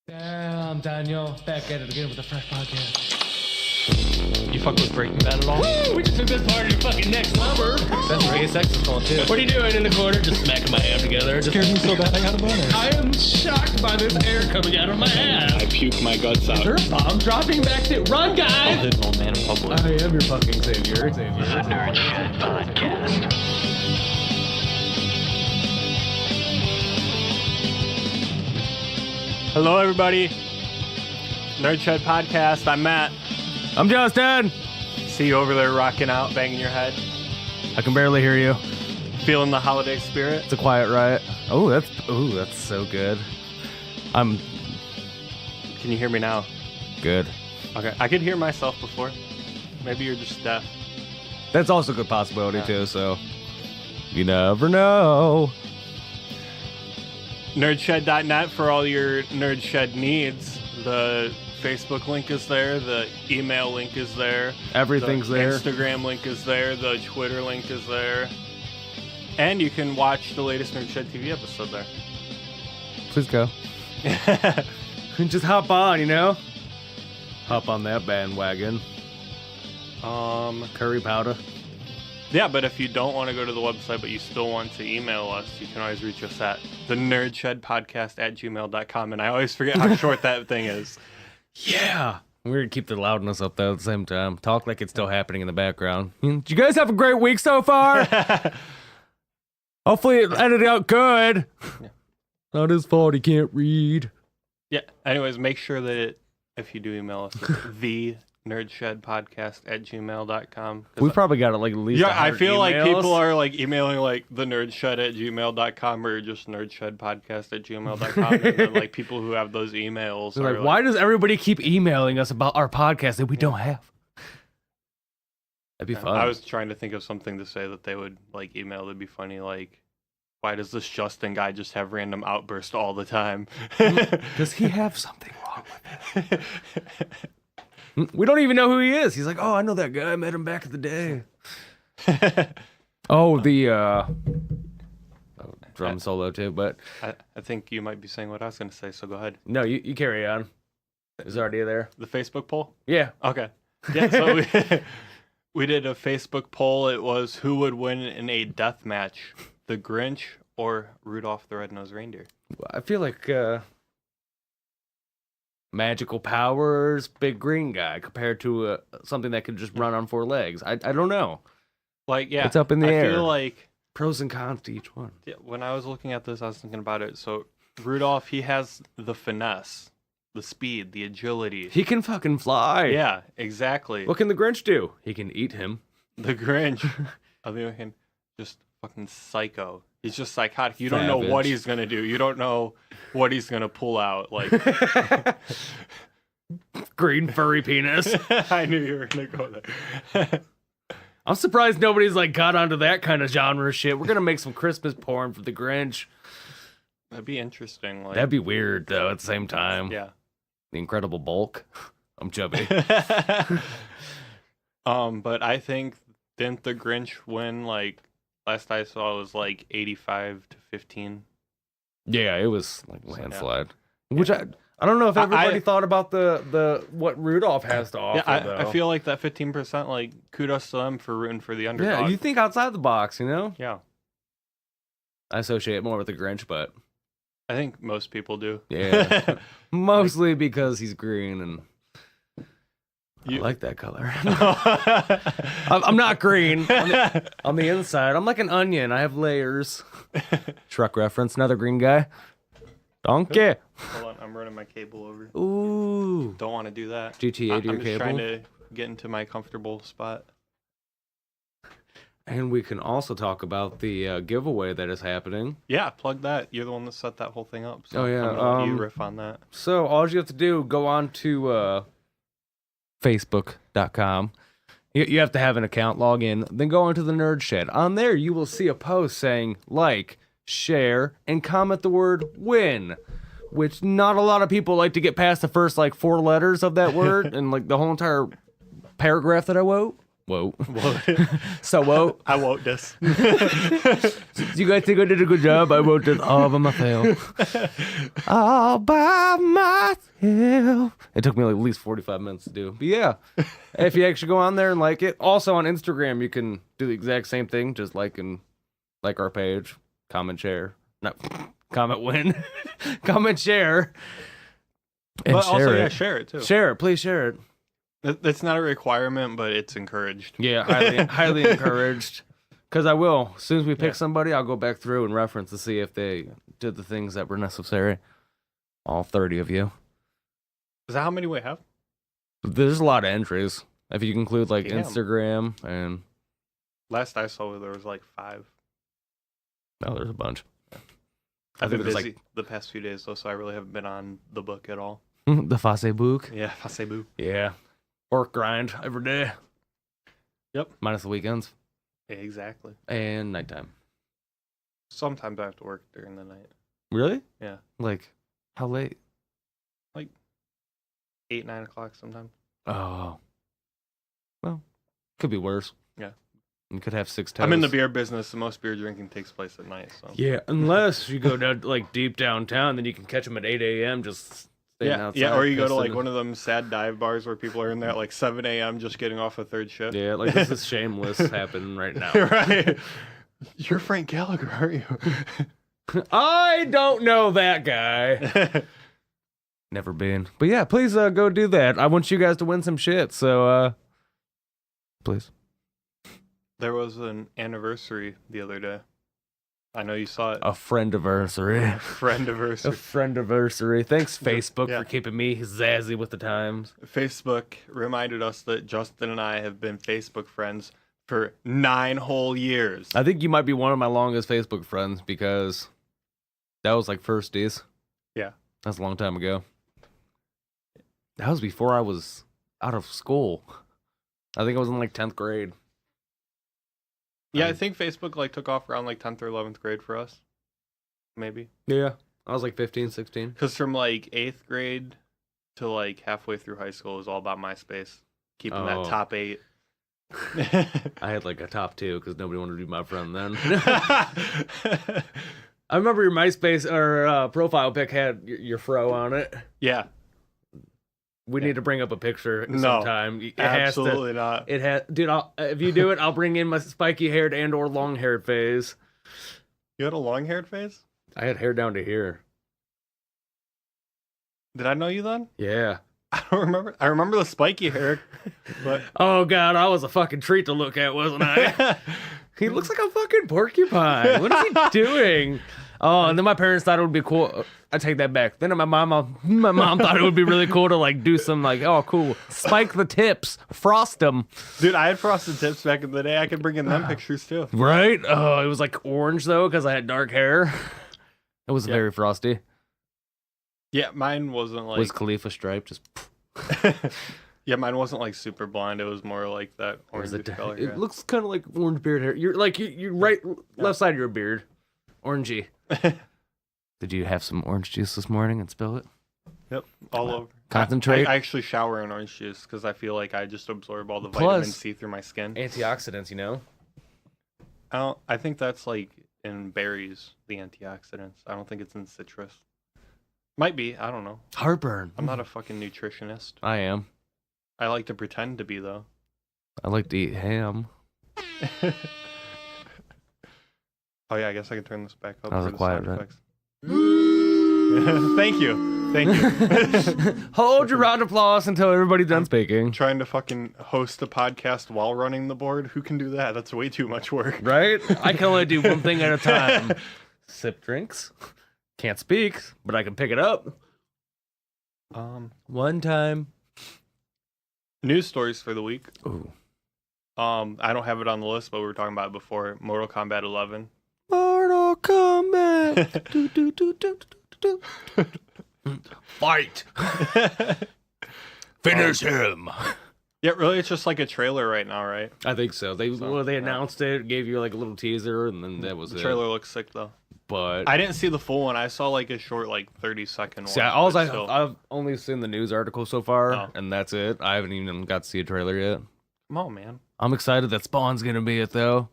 Damn, Daniel, back at it again with a fresh podcast. You fuck with Breaking Bad at all? Woo! We just took this part of the fucking next level. That's PSX is called too. What are you doing in the corner? Just smacking my hand together. Just Scared me so bad I got a boner. I am shocked by this air coming out of my ass. I puke my guts out. Is there a bomb dropping back to run, I'll guys? hit an old man in public. I am your fucking savior. The Nerd Shed Podcast. Hello, everybody. Nerd Shed Podcast. I'm Matt. I'm Justin. See you over there rocking out, banging your head. I can barely hear you. Feeling the holiday spirit. It's a quiet riot. Oh, that's so good. I'm Can you hear me now? good. Okay. I could hear myself before. Maybe you're just deaf. That's also a good possibility Yeah. too. So you never know. Nerdshed.net for all your Nerd Shed needs. The Facebook link is there. The email link is there. Everything's the there. Instagram link is there. The Twitter link is there. And you can watch the latest Nerd Shed TV episode there. Please go. Just hop on, you know? Hop on that bandwagon. Curry powder. Yeah, but if you don't want to go to the website, but you still want to email us, you can always reach us at thenerdshedpodcast@gmail.com. And I always forget how short that thing is. Yeah. We're going to keep the loudness up though at the same time. Talk like it's still happening in the background. Did you guys have a great week so far? Hopefully it ended out good. Yeah. Not his fault he can't read. Yeah. Anyways, make sure that if you do email us, it's thenerdshedpodcast@gmail.com. We probably got like at least Yeah, I 100 feel like emails. people are like emailing like thenerdsshed@gmail.com or just nerdshedpodcast@gmail.com. And then like people who have those emails They're are like, why does everybody keep emailing us about our podcast that we don't have? That'd be fun. I was trying to think of something to say that they would like email that'd be funny, like, why does this Justin guy just have random outbursts all the time? Does he have something wrong with him? We don't even know who he is. He's like, oh, I know that guy. I met him back in the day. Oh, the drum solo too, but I think you might be saying what I was going to say, so go ahead. no, you carry on. Is already there? The Facebook poll? Yeah. Okay. Yeah, so we did a Facebook poll. It was who would win in a death match, the Grinch or Rudolph the Red-Nosed Reindeer? I feel like magical powers, big green guy, compared to something that could just run on four legs. I don't know. Like, yeah. It's up in the air. I feel like Pros and cons to each one. yeah, when I was looking at this, I was thinking about it. So Rudolph, he has the finesse, the speed, the agility. He can fucking fly. Yeah, exactly. What can the Grinch do? He can eat him. The Grinch, on the other hand, just fucking psycho. He's just psychotic. You don't know what Savage. he's gonna do. You don't know what he's gonna pull out. Like, Green furry penis. I knew you were gonna go there. I'm surprised nobody's like got onto that kind of genre shit. We're gonna make some Christmas porn for the Grinch. That'd be interesting. Like, That'd be weird though. At the same time, yeah. the Incredible Bulk. I'm chubby. But I think didn't the Grinch win? Like last I saw, it was like 85-15. Yeah, it was like So, yeah. landslide. Which I don't know if everybody thought about the what Rudolph has to offer. Yeah, though. I feel like that 15%. Like kudos to them for rooting for the underdog. Yeah, you think outside the box, you know? Yeah, I associate it more with the Grinch, but I think most people do. yeah, mostly because he's green and I like that color. I'm not green. On the inside, I'm like an onion. I have layers. Truck reference. Another green guy. Donkey. Hold on, I'm running my cable over. Ooh. Don't want to do that. GTA to your I'm just cable. trying to get into my comfortable spot. And we can also talk about the giveaway that is happening. Yeah, plug that. You're the one that set that whole thing up. So Oh, yeah, I'm gonna let you riff on that. So all you have to do, go on to Facebook.com. You have to have an account, log in, then go onto the Nerd Shed. On there, you will see a post saying like, share, and comment the word win, which not a lot of people like to get past the first like 4 letters of that word and like the whole entire paragraph that I wrote. Whoa. Whoa. So whoa. I won't this. You guys think I did a good job? I wrote this all by myself. All by myself. It took me like at least 45 minutes to do. But yeah, if you actually go on there and like it. Also on Instagram, you can do the exact same thing. Just like our page. Comment, share. No, comment, win. Comment, share. And But share also, it. yeah, share it too. Share it. Please share it. That's not a requirement, but it's encouraged. Yeah, highly encouraged. Because I will. As soon as we pick somebody, I'll go back through and reference to see if they did the things that were necessary. All 30 of you. Is that how many we have? There's a lot of entries. If you include like Damn. Instagram and... Last I saw, there was like 5. Oh, there's a bunch. I've been there's, busy the past few days, though, so I really haven't been on the book at all. the Facebook. Yeah, Facebook. Yeah. Work grind every day. Yep. Minus the weekends. Yeah, exactly. And nighttime. Sometimes I have to work during the night. Really? Yeah. Like, how late? 8, 9 o'clock sometimes. Oh. Well, could be worse. Yeah. You could have 6 toes. I'm in the beer business, and most beer drinking takes place at night. So Yeah, unless you go down like deep downtown, then you can catch them at 8 a.m. just staying outside. yeah, or you go to like pissing. one of them sad dive bars where people are in there at like 7 a.m. just getting off a third shift. Yeah, like this is shameless happening right now. Right. You're Frank Gallagher, aren't you? I don't know that guy. Never been. But yeah, please go do that. I want you guys to win some shit, so please. There was an anniversary the other day. I know you saw it. A friend-iversary. A Friend-iversary. friend-iversary. Thanks, Facebook, Yeah. for keeping me zazzy with the times. Facebook reminded us that Justin and I have been Facebook friends for 9 whole years. I think you might be one of my longest Facebook friends because that was like firsties. Yeah. That's a long time ago. That was before I was out of school. I think I was in like 10th grade. Yeah, I think Facebook like took off around like 10th or 11th grade for us. Maybe. Yeah. I was like 15, 16. Because from like 8th grade to like halfway through high school, it was all about MySpace. Keeping that Oh. top 8. I had like a top 2 because nobody wanted to be my friend then. I remember your MySpace or profile pic had your fro on it. Yeah. We need to bring up a picture No, sometime. It has to. Absolutely not. It has, dude. If you do it, I'll bring in my spiky-haired and/or long-haired phase. You had a long-haired phase? I had hair down to here. Did I know you then? Yeah. I don't remember. I remember the spiky hair, but Oh god, I was a fucking treat to look at, wasn't I? He looks like a fucking porcupine. What is he doing? Oh, and then my parents thought it would be cool. I take that back. Then my mom thought it would be really cool to like do some like, oh cool, spike the tips, frost them, dude, I had frosted tips back in the day. I could bring in them pictures too. right? Oh, it was like orange though because I had dark hair. It was very frosty. Yeah, mine wasn't like. Was Khalifa striped? Just Yeah, mine wasn't like super blonde. It was more like that or is orange it? color. It Yeah. looks kind of like orange beard hair. You're like you right left side of your beard, orangey. Did you have some orange juice this morning and spill it? Yep, all over. Concentrate. I actually shower in orange juice because I feel like I just absorb all the Plus- vitamin C through my skin. Antioxidants, you know. I think that's like in berries, the antioxidants. I don't think it's in citrus. Might be. I don't know. Heartburn. I'm not a fucking nutritionist. I am. I like to pretend to be though. I like to eat ham. Oh yeah, I guess I can turn this back up. That was for a the quiet, sound right? effects. Thank you. Thank you. Hold your round of applause until everybody's done speaking. Trying to fucking host a podcast while running the board? Who can do that? That's way too much work. Right? I can only do one thing at a time. Sip drinks. Can't speak, but I can pick it up. One time. News stories for the week. Ooh. I don't have it on the list, but we were talking about it before. Mortal Kombat 11. Mortal Kombat. Do, do, do, do, do, do, do. Fight. Finish him. Yeah, really, it's just like a trailer right now, right? I think so. They announced it, gave you like a little teaser, and then that was The it. trailer looks sick though. But I didn't see the full one. I saw like a short, like 30-second see, one. but still. I've only seen the news article so far, Oh. and that's it. I haven't even got to see a trailer yet. Come on, man. I'm excited that Spawn's gonna be it though.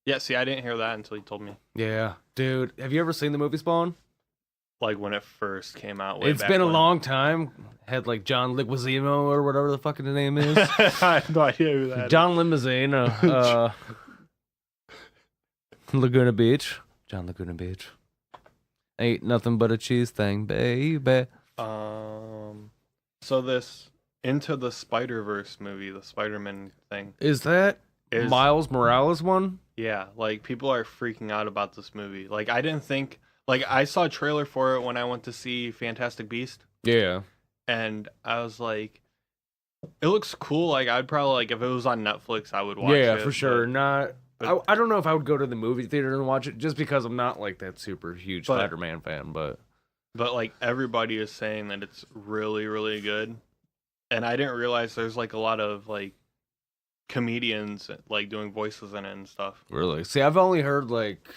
Yeah, see, I didn't hear that until you told me. Yeah, dude. Have you ever seen the movie Spawn? Like when it first came out. Way It's back been a when. long time. Had like John Leguizamo or whatever the fucking name is. I have no idea who that John Limousine. Laguna Beach. John Laguna Beach. Ain't nothing but a cheese thing, baby. is. So this Into the Spider-Verse movie, the Spider-Man thing. Is that Is- Miles Morales one? Yeah, like people are freaking out about this movie. Like I didn't think, like I saw a trailer for it when I went to see Fantastic Beast, Yeah. and I was like, it looks cool. Like I'd probably like if it was on Netflix, I would watch it. Yeah, for sure. but I don't know if I would go to the movie theater and watch it just because I'm not like that super huge But- Spider-Man fan, but like everybody is saying that it's really, really good, and I didn't realize there's like a lot of like comedians like doing voices in it and stuff. really. See, I've only heard like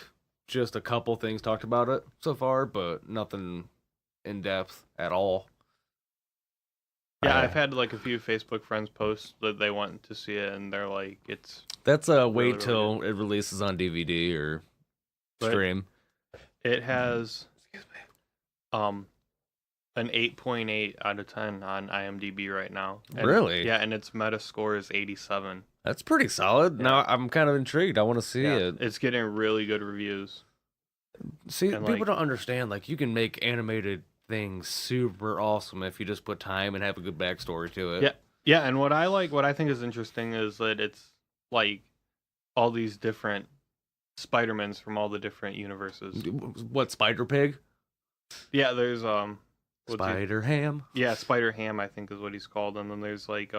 just a couple things talked about it so far, but nothing in depth at all. Yeah, I- I've had like a few Facebook friends post that they want to see it, and they're like, it's That's a wait really, really till it releases on DVD or Right. stream. it has an 8.8 out of 10 on IMDb right now. And, Really? Yeah, and its meta score is 87. That's pretty solid. Yeah. Now I'm kind of intrigued. I want to see it. It's getting really good reviews. See, and, people like- don't understand. Like, you can make animated things super awesome if you just put time and have a good backstory to it. Yeah. Yeah, and what I think is interesting is that it's like all these different Spider-Mans from all the different universes. What, Spider Pig? Yeah, there's what's he- Spider Ham? Yeah, Spider Ham, I think is what he's called, and then there's like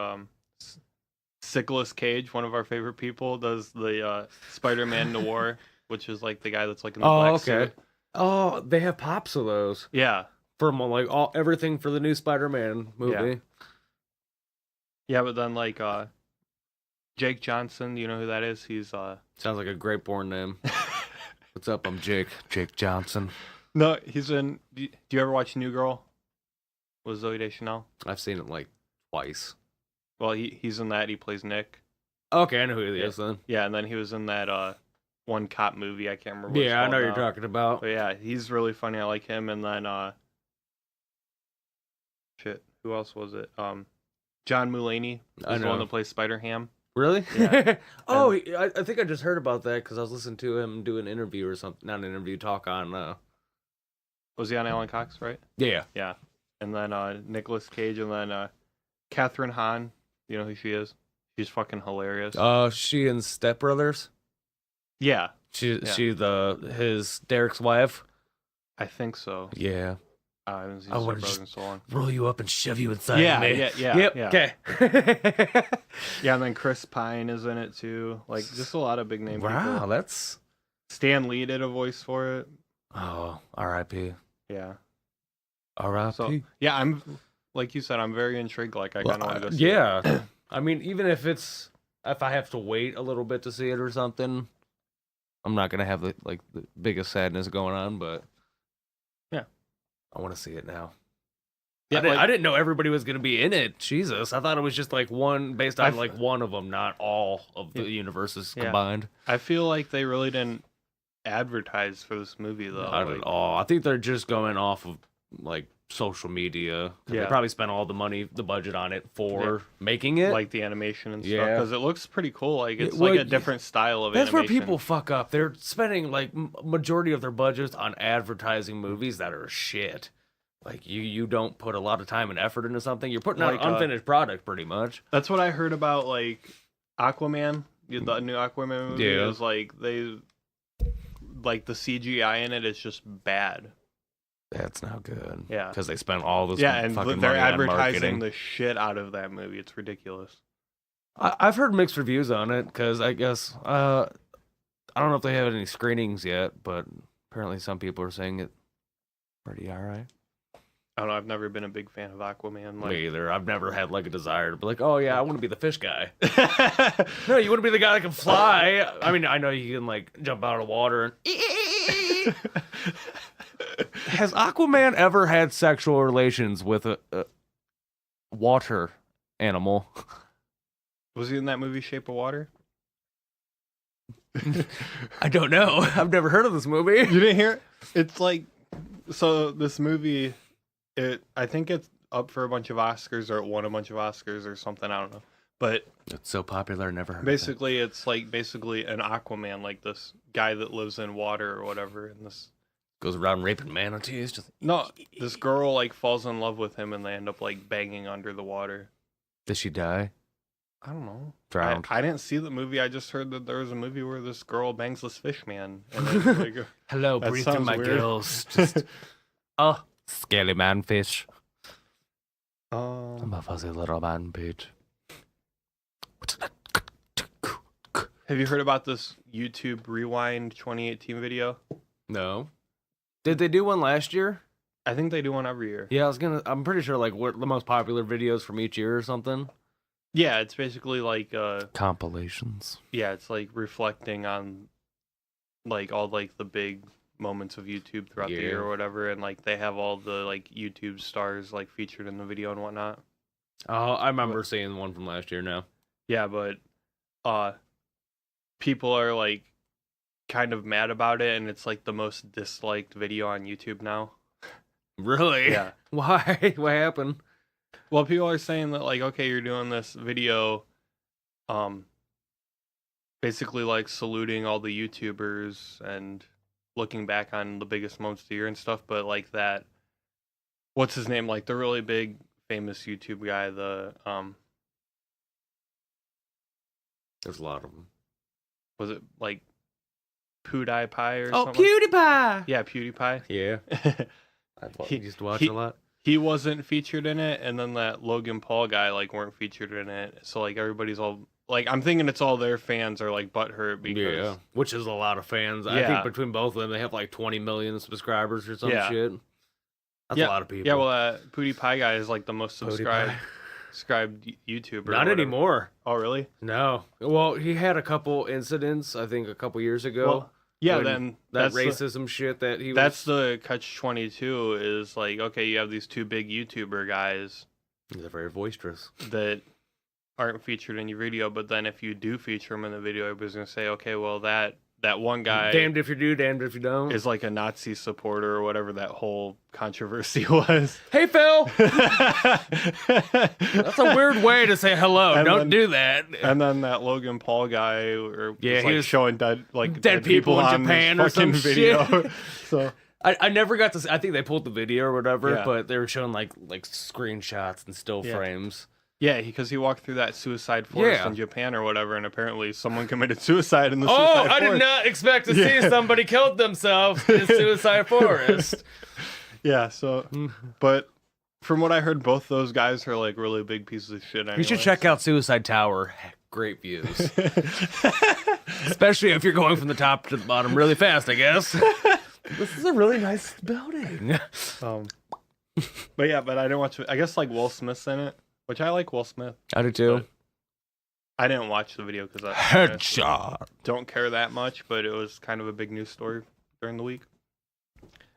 Nicolas Cage, one of our favorite people, does the Spider-Man Noir, which is like the guy that's like in the black suit. Oh, they have pops of those Yeah, from like everything for the new Spider-Man movie. yeah, but then like Jake Johnson, you know who that is? He's Sounds like a great porn name. What's up? I'm Jake Johnson. no, he's in. Do you ever watch New Girl with Zoe Deschanel? I've seen it like twice. Well, he's in that. He plays Nick. Okay, I know who he Yeah. is then. Yeah, and then he was in that one cop movie. I can't remember. What it's Yeah, I know called you're now. talking about. But yeah, he's really funny. I like him. And then shit, who else was it? John Mulaney I is the one know. that plays Spider Ham. Really? Yeah. Oh, I think I just heard about that because I was listening to him do an interview or something. Not an interview, talk on. Was he on Alan Cox, right? Yeah. Yeah. And then Nicolas Cage, and then Catherine Hahn. You know who she is? She's fucking hilarious. She and Step Brothers. Yeah, She Yeah. she his Derek's wife. I think so. Yeah. I haven't seen I Step wanna Brothers just- in so long. Roll you up and shove you inside Yeah, me. yeah, Yep. yeah. Okay. Yeah, and then Chris Pine is in it too. Like, just a lot of big name Wow, people. that's Stan Lee did a voice for it. R.I.P. Yeah. R.I.P. So yeah, I'm like you said, I'm very intrigued. Like I kind of want to go see it. yeah. I mean, even if I have to wait a little bit to see it or something, I'm not gonna have the biggest sadness going on. But Yeah. I want to see it now. Yeah, I didn't know everybody was gonna be in it. Jesus, I thought it was just like one based on like one of them, not all of the universes Yeah. combined. I feel like they really didn't advertise for this movie though. Not Like, at all. I think they're just going off of like social media. 'Cause Yeah. They probably spent all the budget on it for making it. like the animation and stuff, Yeah. because it looks pretty cool. Like it's well, like a different style of That's animation. where people fuck up. They're spending like majority of their budgets on advertising movies that are shit. Like you don't put a lot of time and effort into something. You're putting out Like, an unfinished product pretty much. That's what I heard about like Aquaman, the new Aquaman movie. Yeah. Is like they like the CGI in it is just bad. That's not good. Yeah. Because they spent all this Yeah, and fucking they're money on advertising marketing. the shit out of that movie. It's ridiculous. I've heard mixed reviews on it because I guess I don't know if they have any screenings yet, but apparently some people are saying it pretty alright. I don't know. I've never been a big fan of Aquaman. Me either. I've never had like a desire to be like, oh yeah, I want to be the fish guy. No, you want to be the guy that can fly. I mean, I know you can like jump out of water and. Has Aquaman ever had sexual relations with a water animal? Was he in that movie Shape of Water? I don't know. I've never heard of this movie. You didn't hear it? It's like, so this movie, I think it's up for a bunch of Oscars, or it won a bunch of Oscars or something. I don't know. But It's so popular, I never heard basically, it's like an Aquaman, like this guy that lives in water or whatever. And of it. Goes around raping manatees. this girl like falls in love with him, and they end up like banging under the water. Did she die? I don't know. Drowned. I didn't see the movie. I just heard that there was a movie where this girl bangs this fish man. And it's like, Hello, That breathe through sounds my weird. gills. Just, oh, scaly man fish. I'm um, a fuzzy little man bitch. have you heard about this YouTube Rewind 2018 video? No. Did they do one last year? I think they do one every year. Yeah, I'm pretty sure like what the most popular videos from each year or something. Yeah, it's basically like Compilations. yeah, it's like reflecting on like all like the big moments of YouTube throughout the year Yeah. or whatever, and like they have all the like YouTube stars like featured in the video and whatnot. Oh, I remember seeing one from last year now. Yeah, but people are like kind of mad about it, and it's like the most disliked video on YouTube now. Really? Yeah. Why? What happened? Well, people are saying that like, okay, you're doing this video, basically like saluting all the YouTubers and looking back on the biggest moments of the year and stuff, but like that, what's his name? Like the really big famous YouTube guy, There's a lot of them. was it like PewDiePie or Oh, something? PewDiePie! Yeah, PewDiePie. Yeah. I He- used to watch he- a lot. He wasn't featured in it, and then that Logan Paul guy like weren't featured in it. So like everybody's all like, I'm thinking it's all their fans are like butthurt because Yeah. Which is a lot of fans. I Yeah. think between both of them, they have like 20 million subscribers or some Yeah. shit. That's Yeah. a lot of people. Yeah, well, PewDiePie guy is like the most subscribed PewDiePie. subscribed YouTuber. or Not whatever. anymore. Oh, really? No. Well, he had a couple incidents, I think, a couple years ago. Well, yeah. when Then that that's racism shit that he that's was. the catch-22 is like, okay, you have these two big YouTuber guys They're very boisterous. that aren't featured in your video, but then if you do feature them in the video, everybody's gonna say, okay, well that one guy Damned if you do, damned if you don't. is like a Nazi supporter or whatever that whole controversy was. Hey, Phil! That's a weird way to say hello. And Don't then- do that. And then that Logan Paul guy, or Yeah, was, he like was showing dead people in on Japan this or some fucking video. shit. So I never got to see, I think they pulled the video or whatever, Yeah. but they were showing like screenshots and still Yeah. frames. yeah, because he walked through that suicide forest Yeah. in Japan or whatever, and apparently someone committed suicide in the Oh, suicide I did forest. not expect to see Yeah. somebody killed themselves in a suicide forest. Yeah, so but from what I heard, both those guys are like really big pieces of shit. Anyway, You should check out Suicide Tower. Great views. Especially if you're going from the top to the bottom really fast, I guess. This is a really nice building. But yeah, but I didn't watch it. I guess like Will Smith's in it, which I like Will Smith. I do too. But I didn't watch the video because I Headshot. don't care that much, but it was kind of a big news story during the week.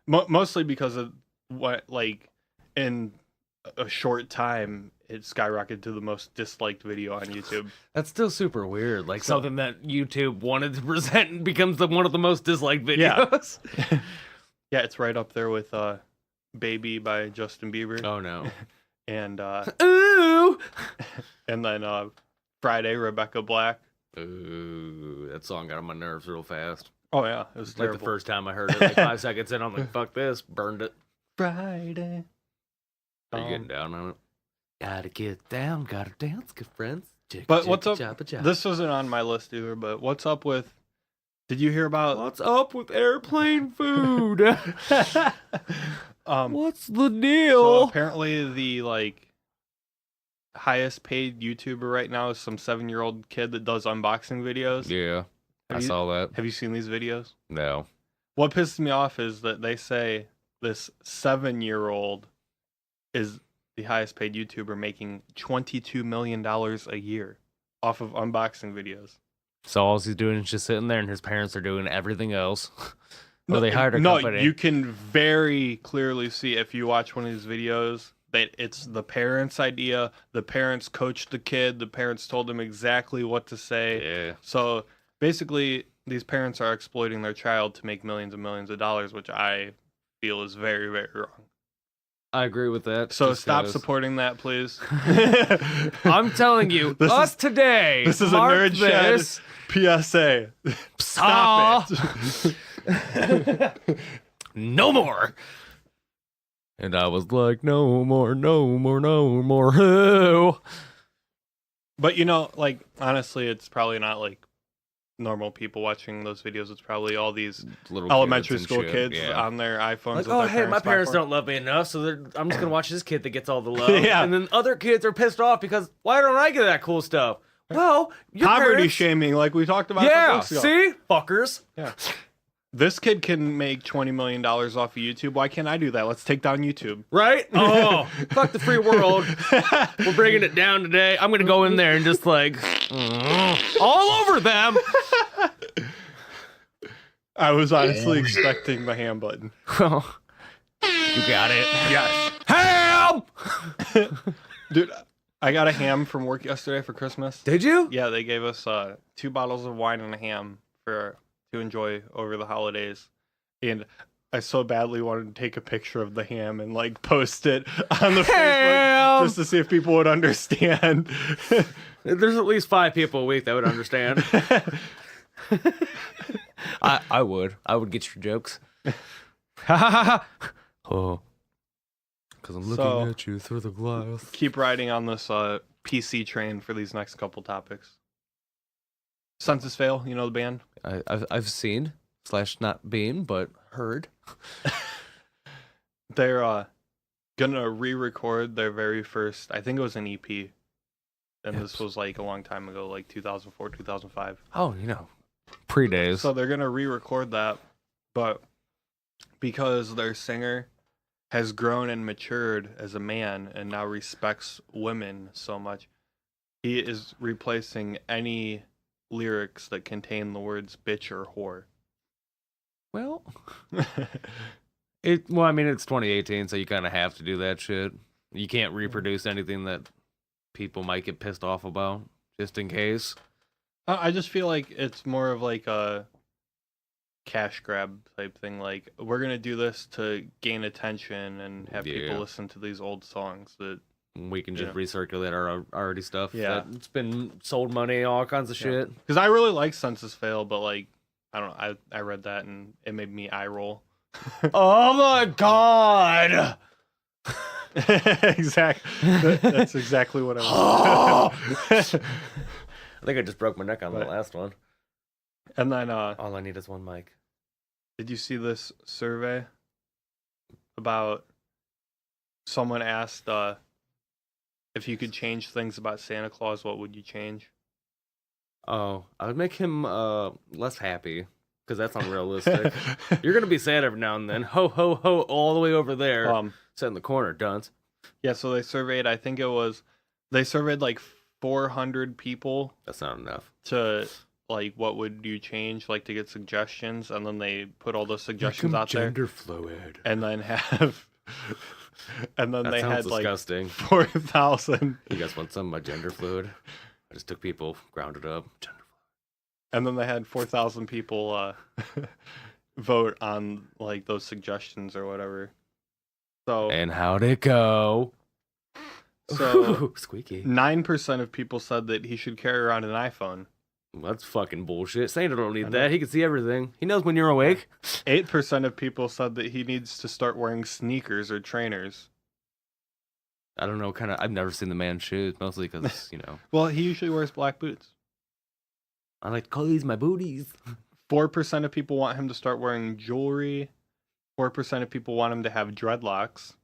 Mostly because of what, like, in a short time, it skyrocketed to the most disliked video on YouTube. That's still super weird. Like So- something that YouTube wanted to present becomes one of the most disliked Yeah. videos. Yeah, it's right up there with Baby by Justin Bieber. Oh no. And Ooh. and then Friday, Rebecca Black. Ooh, that song got on my nerves real fast. Oh yeah, it was Like terrible. the first time I heard it, like 5 seconds in, I'm like, fuck this, burned it. Friday. Are you getting down on it? Gotta get down, gotta dance, good friends. Chicka, But chicka, what's up? choppa, choppa. This wasn't on my list either, but what's up with? Did you hear about? What's up with airplane food? What's the So deal? apparently the like highest paid YouTuber right now is some 7-year-old kid that does unboxing videos. Yeah, I Have you- saw that. Have you seen these videos? No. What pisses me off is that they say this 7-year-old is the highest paid YouTuber making $22 million a year off of unboxing videos. So all he's doing is just sitting there, and his parents are doing everything else. Well, they hired a No, company. you can very clearly see if you watch one of these videos that it's the parents' idea. The parents coached the kid. The parents told him exactly what to say. Yeah. So basically, these parents are exploiting their child to make millions and millions of dollars, which I feel is very, very wrong. I agree with that. So just stop 'cause- supporting that, please. I'm telling you, today. This is a mark nerd this. shed PSA. Stop it. No more. And I was like, no more, no more, no more. Who? But like honestly, it's probably not like normal people watching those videos. It's probably all these Little elementary kids and school shit, kids yeah. on their iPhones. Like, with oh, their hey, my parents buy for don't love me enough, so I'm just gonna watch this kid that gets all the love. Yeah. And then other kids are pissed off because why don't I get that cool stuff? Well, your poverty parents... shaming, like we talked about. a couple Yeah, weeks ago. see, fuckers. Yeah. This kid can make $20 million off of YouTube. Why can't I do that? Let's take down YouTube. Right? Oh, fuck the free world. We're bringing it down today. I'm gonna go in there and just like all over them. I was honestly expecting the ham button. Well, you got it. Yes. Ham! Dude, I got a ham from work yesterday for Christmas. Did you? Yeah, they gave us 2 bottles of wine and a ham to enjoy over the holidays. And I so badly wanted to take a picture of the ham and like post it on the Ham! Facebook just to see if people would understand. There's at least 5 people a week that would understand. I would. I would get your jokes. Oh. Because I'm looking at you through the glass. Keep riding on this PC train for these next couple topics. Census Fail, you know the band? I've seen / not been, but heard. They're gonna re-record their very first, I think it was an EP. And this was like a long time ago, like 2004, 2005. Oh, pre-days. So they're gonna re-record that, but because their singer has grown and matured as a man and now respects women so much, he is replacing any lyrics that contain the words bitch or whore. Well, it's 2018, so you kind of have to do that shit. You can't reproduce anything that people might get pissed off about, just in case. I just feel like it's more of like a cash grab type thing. Like, we're gonna do this to gain attention and have people listen to these old songs that we can just recirculate our already stuff. Yeah, it's been sold money, all kinds of shit. Because I really like Census Fail, but like, I don't know. I read that and it made me eye roll. Oh my god! Exactly. That's exactly what I was. I think I just broke my neck on the last one. And then all I need is one mic. Did you see this survey about someone asked if you could change things about Santa Claus, what would you change? Oh, I would make him less happy, because that's unrealistic. You're gonna be sad every now and then. Ho ho ho, all the way over there. Sit in the corner, dunce. Yeah, so they surveyed. I think they surveyed like 400 people. That's not enough. To like, what would you change? Like, to get suggestions, and then they put all those suggestions out there. Gender fluid. And then have. And then they had disgusting. Like 4,000. You guys want some of my gender fluid? I just took people, grounded up. Gender fluid. And then they had 4,000 people vote on like those suggestions or whatever. So. And how'd it go? So Squeaky. 9% of people said that he should carry around an iPhone. That's fucking bullshit. Santa don't need that. He can see everything. He knows when you're awake. 8% of people said that he needs to start wearing sneakers or trainers. I don't know, I've never seen the man shoes, mostly because, Well, he usually wears black boots. I like to call these my booties. 4% of people want him to start wearing jewelry. 4% of people want him to have dreadlocks.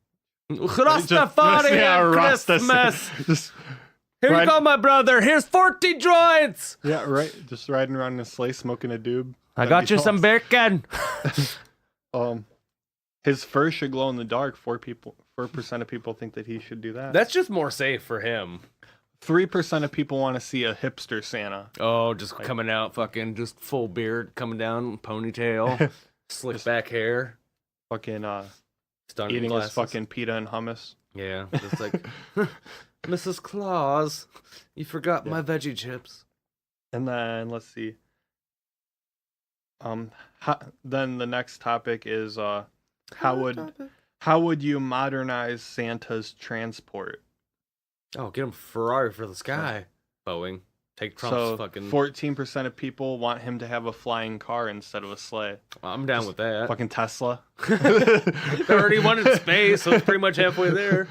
Rastafari Christmas. Here you go, my brother. Here's 40 joints. Yeah, right. Just riding around in a sleigh, smoking a doob. I got you some bacon. His fur should glow in the dark. 4% of people think that he should do that. That's just more safe for him. 3% of people want to see a hipster Santa. Oh, just like, coming out, fucking just full beard, coming down, ponytail, slick back hair. Fucking Stunning eating glasses. his fucking pita and hummus. Yeah, it's like, Mrs. Claus, you forgot my veggie chips. And then let's see. Then the next topic is how would you modernize Santa's transport? Oh, get him Ferrari for the sky. Boeing. Take Trump's fucking... 14% of people want him to have a flying car instead of a sleigh. I'm down with that. Fucking Tesla. They already wanted space, so it's pretty much halfway there.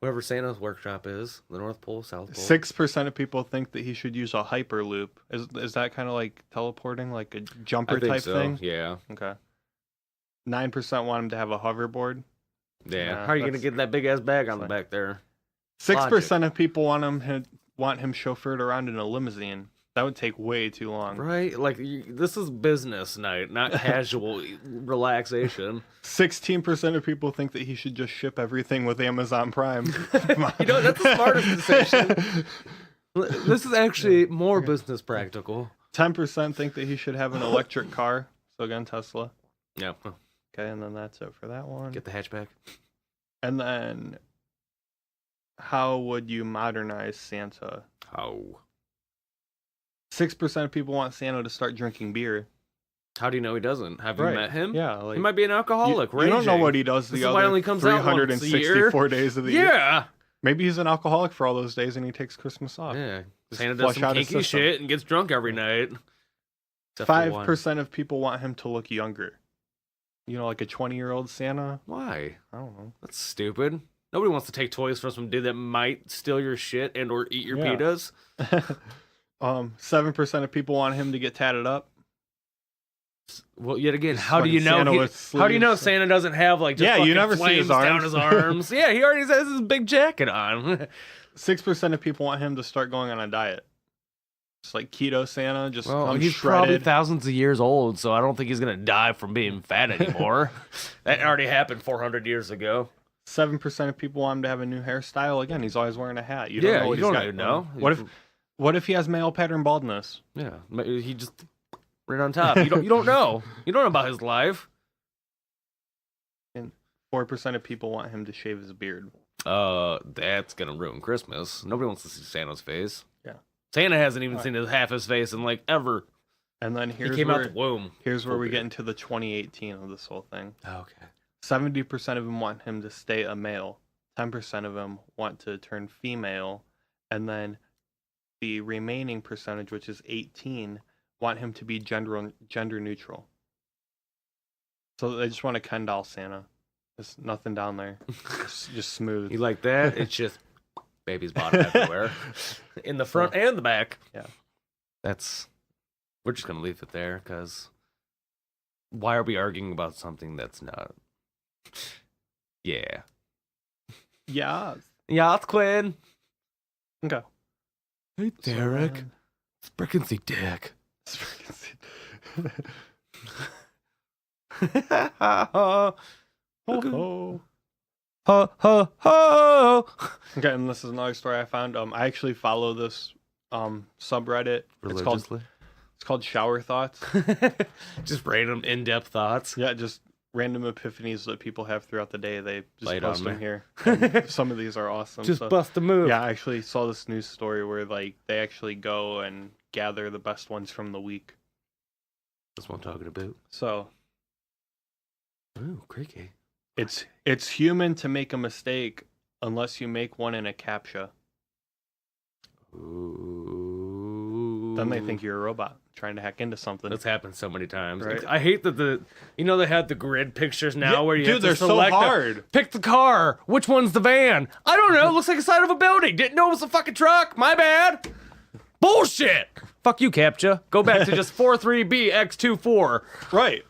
Wherever Santa's workshop is, the North Pole, South Pole. 6% of people think that he should use a hyperloop. Is that kind of like teleporting, like a jumper type thing? Yeah. Okay. 9% want him to have a hoverboard. Yeah. Nah, How are you gonna get that big ass bag on the back there? 6% of people want him chauffeured around in a limousine. That would take way too long. Right? Like, this is business night, not casual relaxation. 16% of people think that he should just ship everything with Amazon Prime. You know, that's the smartest decision. This is actually more business practical. 10% think that he should have an electric car. So again, Tesla. Yeah. Okay, and then that's it for that one. Get the hatchback. And then, how would you modernize Santa? How? 6% of people want Santa to start drinking beer. How do you know he doesn't? Have you met him? Yeah, like, he might be an alcoholic. You don't know what he does This the is why other he only comes out once a year. 364 days of the year. Yeah. Maybe he's an alcoholic for all those days and he takes Christmas off. Yeah. Just Santa does flush some out his kinky system. shit and gets drunk every night. Except for one. 5% of people want him to look younger. You know, like a 20-year-old Santa. Why? I don't know. That's stupid. Nobody wants to take toys from some dude that might steal your shit and or eat your Yeah. pitas. 7% of people want him to get tatted up. Well, yet again, Just how do you fucking know? Santa with How do you know sleeves. Santa doesn't have like just Yeah, you fucking never see his flames down arms. his arms? Yeah, he already has his big jacket on. 6% of people want him to start going on a diet. It's like keto Santa, just Well, come he's probably shredded. thousands of years old, so I don't think he's gonna die from being fat anymore. That already happened 400 years ago. 7% of people want him to have a new hairstyle. Again, he's always wearing a hat. You don't Yeah, know what you he's don't got. know. What if he has male pattern baldness? Yeah, he just right on top. You don't know. You don't know about his life. And 4% of people want him to shave his beard. That's gonna ruin Christmas. Nobody wants to see Santa's face. Yeah. Santa hasn't even seen half his face in like ever. And then He came out the womb. Here's where Full we beard. get into the 2018 of this whole thing. Okay. 70% of them want him to stay a male. 10% of them want to turn female. And then the remaining percentage, which is 18, want him to be gender neutral. So they just want a Ken doll Santa. There's nothing down there. just smooth. You like that? It's just baby's bottom everywhere. In the front and the back. Yeah. We're just going to leave it there because why are we arguing about something that's not? Yeah. Yeah. Yeah, it's Quinn. Okay. Hey, Derek. It's Brickinsey Dick. Oh. Ho, ho, ho. Okay, and this is another story I found. I actually follow this subreddit. Religiously? It's called Shower Thoughts. Just random in-depth thoughts. Yeah, just random epiphanies that people have throughout the day. They just Lay it post on them me. here. And some of these are awesome. Just so, bust a move. yeah, I actually saw this news story where like they actually go and gather the best ones from the week. That's what I'm talking about. So Ooh, creaky. it's human to make a mistake unless you make one in a CAPTCHA. Ooh. Then they think you're a robot trying to hack into something. That's happened so many times. Right. I hate that they have the grid pictures now Yeah, where you dude, have to they're so select hard. Pick the car. Which one's the van? I don't know. It looks like the side of a building. Didn't know it was a fucking truck. My bad. Bullshit. Fuck you, CAPTCHA. Go back to just 43BX24. Right.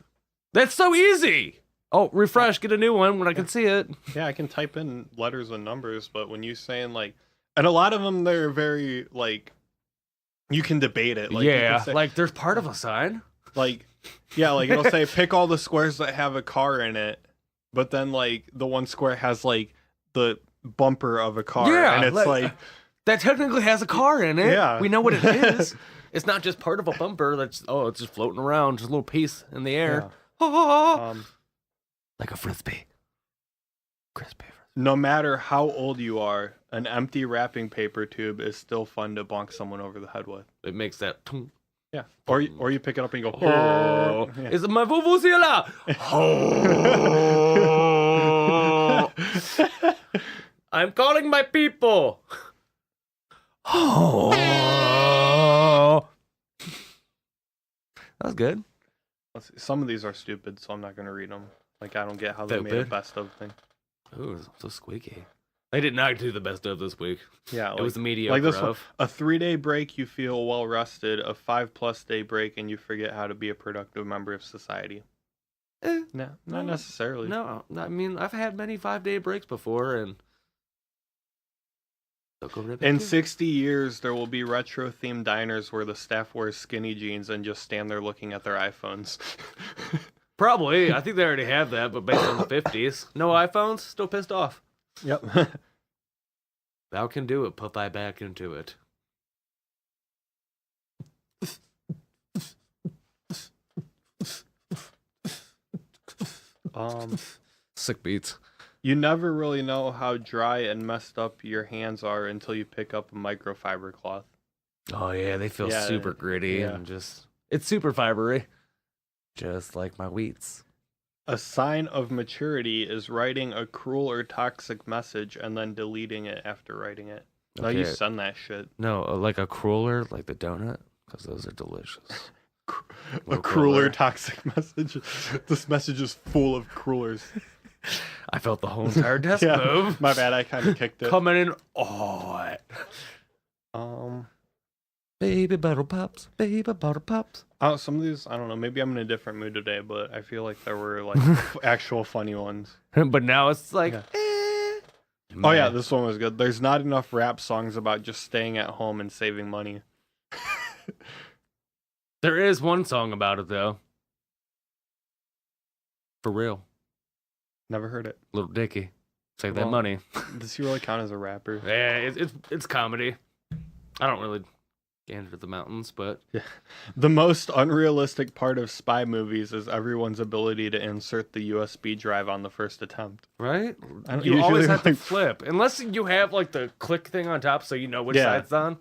That's so easy. Oh, refresh. Get a new one when I can see it. Yeah, I can type in letters and numbers, but when you saying like, and a lot of them, they're very like, you can debate it. Like, you yeah, can say, like there's part of a sign. like, yeah, like it'll say pick all the squares that have a car in it, but then like the one square has like the bumper of a car, Yeah, and it's like that technically has a car in it. Yeah. We know what it is. It's not just part of a bumper that's it's just floating around, just a little piece in the air. Yeah. Like a frisbee. Crispy. No matter how old you are, an empty wrapping paper tube is still fun to bonk someone over the head with. It makes that. Yeah. Or you pick it up and you go, Oh, yeah. is it my vuvuzela? Oh. I'm calling my people. Oh. That was good. Let's see. Some of these are stupid, so I'm not going to read them. Like, I don't get how they made a Stupid. best of thing. Ooh, so squeaky. They did not do the best of this week. Yeah, It was mediocre. like this one. of. A 3-day break, you feel well rested. A 5+ day break, and you forget how to be a productive member of society. No, not necessarily. No, I mean, I've had many 5-day breaks before, and they'll go right back In to it. 60 years, there will be retro-themed diners where the staff wears skinny jeans and just stand there looking at their iPhones. Probably. I think they already have that, but based on the 50s. No iPhones? Still pissed off. Yep. Thou can do it. Put thy back into it. Sick beats. You never really know how dry and messed up your hands are until you pick up a microfiber cloth. Oh, yeah. They feel Yeah, super gritty yeah. and just... It's super fibery. Just like my wheats. A sign of maturity is writing a cruel or toxic message and then deleting it after writing it. No, you Okay. send that shit. No, like a cruller, like the donut, because those are delicious. A Little crueler, cruller. toxic message. This message is full of crullers. I felt the whole entire desk Yeah, move. my bad. I kind of kicked it. Coming in. Oh. Baby bottle pops. Baby bottle pops. Some of these, I don't know. Maybe I'm in a different mood today, but I feel like there were like actual funny ones. But now it's like, Yeah. eh. Oh yeah, this one was good. There's not enough rap songs about just staying at home and saving money. There is one song about it, though. For real. Never heard it. Little Dicky. Save that Well, money. Does he really count as a rapper? Yeah, it's comedy. I don't really get into the mountains, but The most unrealistic part of spy movies is everyone's ability to insert the USB drive on the first attempt. right? I don't- You always usually, have to like- flip, unless you have like the click thing on top, so you know which Yeah. side it's on.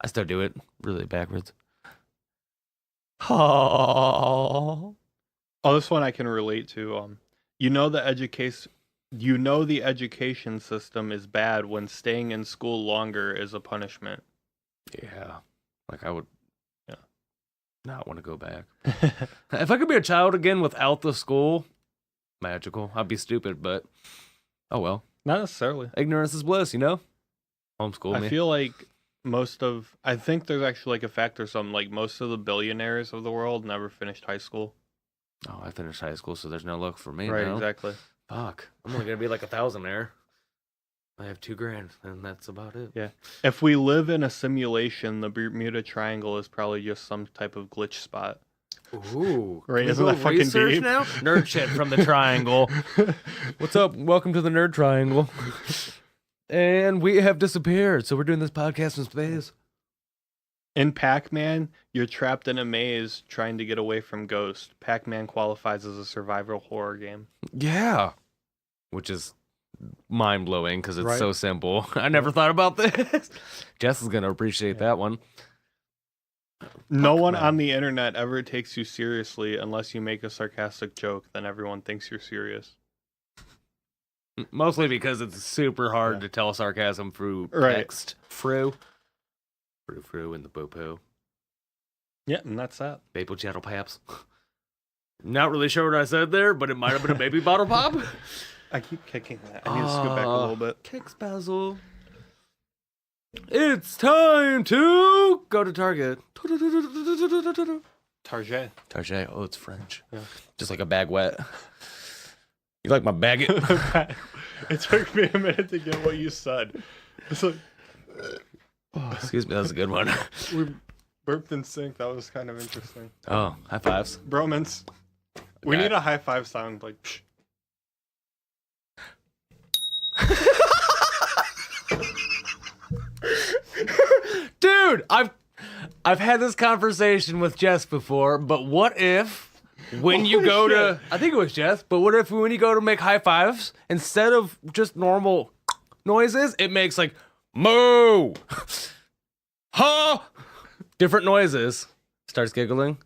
I still do it really backwards. Oh, Oh, this one I can relate to. You know the education system is bad when staying in school longer is a punishment. yeah. Like I would, Yeah. not want to go back. If I could be a child again without the school, magical. I'd be stupid, but oh well. Not necessarily. Ignorance is bliss, you know. Homeschool I me. feel like I think there's actually like a fact or something, like most of the billionaires of the world never finished high school. Oh, I finished high school, so there's no luck for me. Right, now. exactly. Fuck. I'm only gonna be like $1,000. I have $2,000, and that's about it. Yeah. If we live in a simulation, the Bermuda Triangle is probably just some type of glitch spot. Ooh. Right, Can we isn't go that fucking research deep? now? Nerd shit from the triangle. What's up? Welcome to the Nerd Triangle. And we have disappeared, so we're doing this podcast in space. In Pac-Man, you're trapped in a maze trying to get away from Ghost. Pac-Man qualifies as a survival horror game. Yeah. Which is mind-blowing because it's Right. so simple. I never thought about this. Jess is going to appreciate that one. No one Pac-Man. on the internet ever takes you seriously unless you make a sarcastic joke, then everyone thinks you're serious. Mostly because it's super hard Yeah. to tell sarcasm through Right. text. Fru in the boo-poo. Yeah, and that's that. Maple Chattel Paps. Not really sure what I said there, but it might have been a baby bottle pop. I keep kicking that. I need to scoot back a little bit. Kicks Basil. It's time to go to Target. Target. Target. Oh, it's French. Yeah. Just like a baguette. You like my baguette? It took me a minute to get what you said. It's like, Excuse me, that was a good one. we burped in sync. That was kind of interesting. Oh, high fives. Bromance. We Okay. need a high five sound like. Psh. Dude, I've had this conversation with Jess before, but what if when you go to, I think it was Jeff, but what if when you go to make high fives, instead of just normal noises, it makes like moo, huh, different noises. Starts giggling.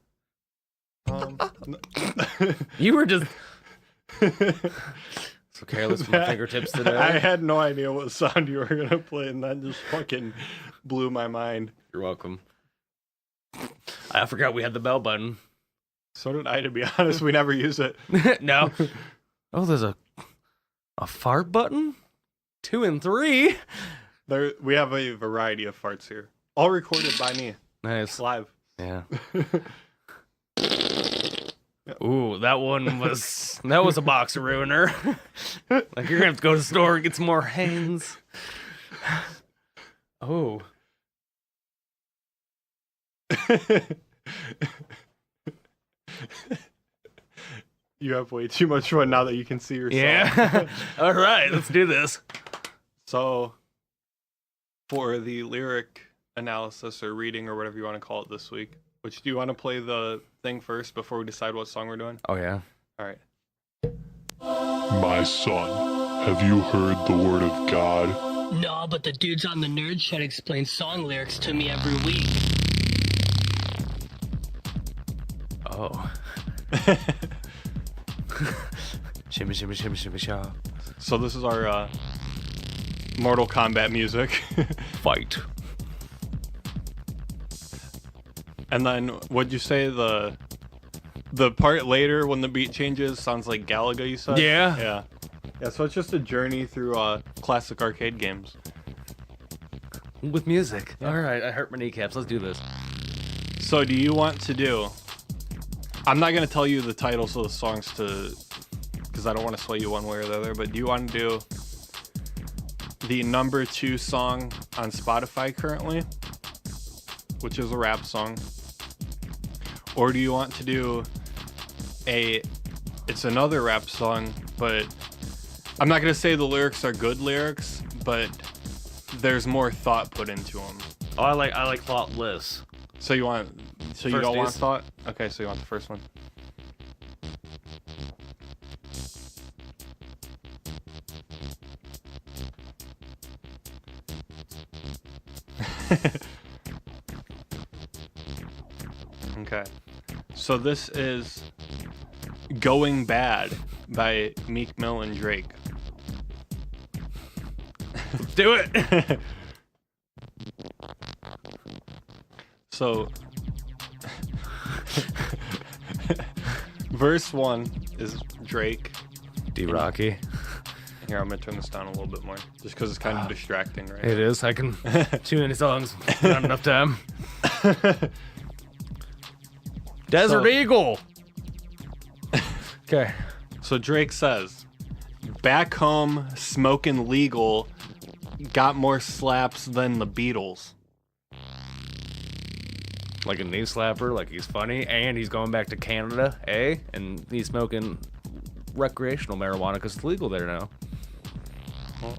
You were just so careless with my fingertips today. I had no idea what sound you were gonna play, and that just fucking blew my mind. You're welcome. I forgot we had the bell button. So did I, to be honest. We never use it. No. Oh, there's a fart button? 2 and 3. We have a variety of farts here, all recorded by me. Nice. Live. Yeah. Ooh, that was a boxer ruiner. Like you're gonna have to go to the store and get some more hands. Oh. You have way too much fun now that you can see yourself. Yeah. All right, let's do this. So, for the lyric analysis or reading or whatever you want to call it this week, which do you want to play the thing first before we decide what song we're doing? Oh yeah. All right. My son, have you heard the word of God? No, but the dudes on the Nerd Shed explain song lyrics to me every week. Oh. Shimmy, shimmy, shimmy, shimmy, shaw. So this is our Mortal Kombat music. Fight. And then, what'd you say, the part later when the beat changes sounds like Galaga, you said? Yeah. Yeah. Yeah, so it's just a journey through classic arcade games. With music. Yeah. All right, I hurt my kneecaps. Let's do this. So do you want to do... I'm not going to tell you the titles of the songs because I don't want to sway you one way or the other, but do you want to do the number 2 song on Spotify currently, which is a rap song? Or do you want to do it's another rap song, but I'm not going to say the lyrics are good lyrics, but there's more thought put into them. Oh, I like thoughtless. So you want... So you First don't want is- thought? Okay, so you want the first one. Okay. So this is Going Bad by Meek Mill and Drake. Do it. So verse 1 is Drake. D-Rocky. Here, I'm gonna turn this down a little bit more, just because it's kind of distracting, right? It is. I can. Too many songs. Not enough time. Desert So- Eagle. Okay. So Drake says, "Back home, smoking legal, got more slaps than the Beatles." Like a knee slapper, like he's funny, and he's going back to Canada, eh? And he's smoking recreational marijuana because it's legal there now. Well,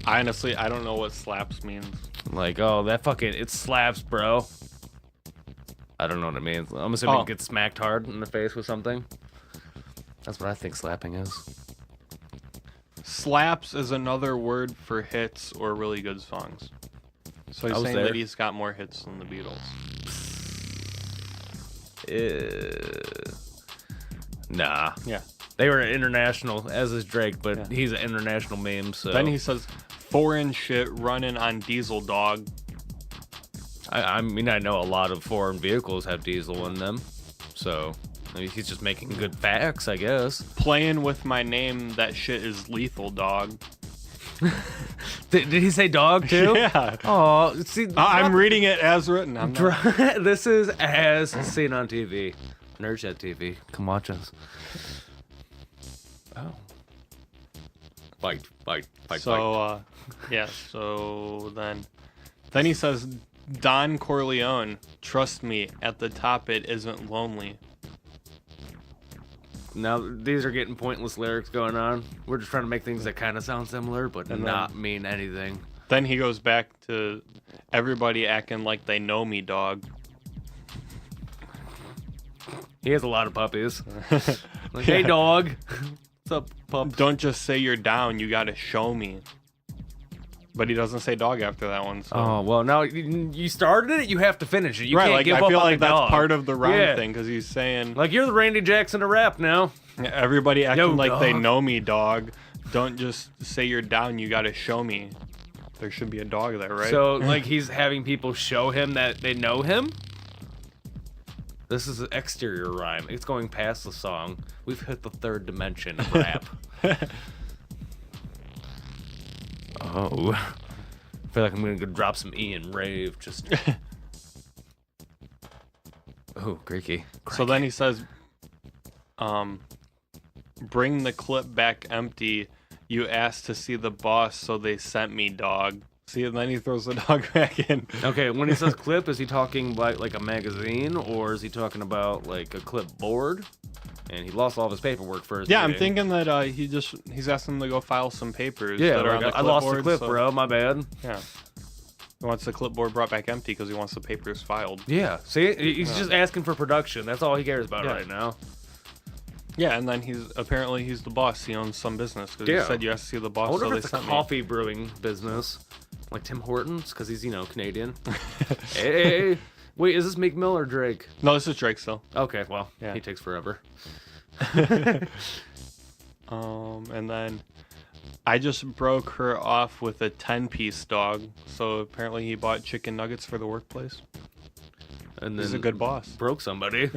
honestly, I don't know what slaps means. Like, oh, that fucking, it slaps, bro. I don't know what it means. I'm assuming Oh. it gets smacked hard in the face with something. That's what I think slapping is. Slaps is another word for hits or really good songs. So he's I was saying there. that he's got more hits than the Beatles. Nah. Yeah. They were international, as is Drake, but Yeah. he's an international meme, so... Then he says, "Foreign shit running on diesel, dog." I mean, I know a lot of foreign vehicles have diesel in them, so... I mean, he's just making good facts, I guess. Playing with my name, that shit is lethal, dog. Did he say dog, too? Yeah. Oh, see... I'm reading it as written. I'm not... This is as seen on TV. Nerdshot TV. Come watch us. Oh. Fight. So, yeah, so then he says, "Don Corleone, trust me, at the top it isn't lonely." Now, these are getting pointless lyrics going on. We're just trying to make things that kind of sound similar, but And not mean anything. Then he goes back to everybody acting like they know me, dog. He has a lot of puppies. Like, hey, dog. What's up, pup? Don't just say you're down. You gotta show me. But he doesn't say dog after that one. So. Oh, well, now you started it. You have to finish it. You right, can't like give I up feel on like the that's dog. part of the rhyme Yeah. thing because he's saying Like, you're the Randy Jackson of rap now. everybody acting like they dog. know me, dog. Don't just say you're down. You gotta show me. There should be a dog there, right? So, like, he's having people show him that they know him? This is an exterior rhyme. It's going past the song. We've hit the third dimension of rap. Oh. I feel like I'm gonna go drop some E and rave. Just. Oh, Greeky. So then he says, bring the clip back empty. You asked to see the boss, so they sent me, dog. See, and then he throws the dog back in. Okay, when he says clip, is he talking about like a magazine, or is he talking about like a clipboard? And he lost all of his paperwork for his Yeah, I'm meeting. thinking that he's asking him to go file some papers. Yeah, that are like, on the I lost the clipboard, clip, so- bro. My bad. Yeah. He wants the clipboard brought back empty because he wants the papers filed. Yeah, see, he's just asking for production. That's all he cares about Yeah. right now. Yeah, and then he's the boss. He owns some business because Yeah. he said you have to see the boss. I wonder so if they it's a sent coffee brewing business, like Tim Hortons, because he's Canadian. Hey, wait, is this Meek Mill or Drake? Me. No, this is Drake still. Okay, well, Yeah. he takes forever. And then I just broke her off with a 10-piece dog. So apparently he bought chicken nuggets for the workplace. And He's then a good boss. broke somebody.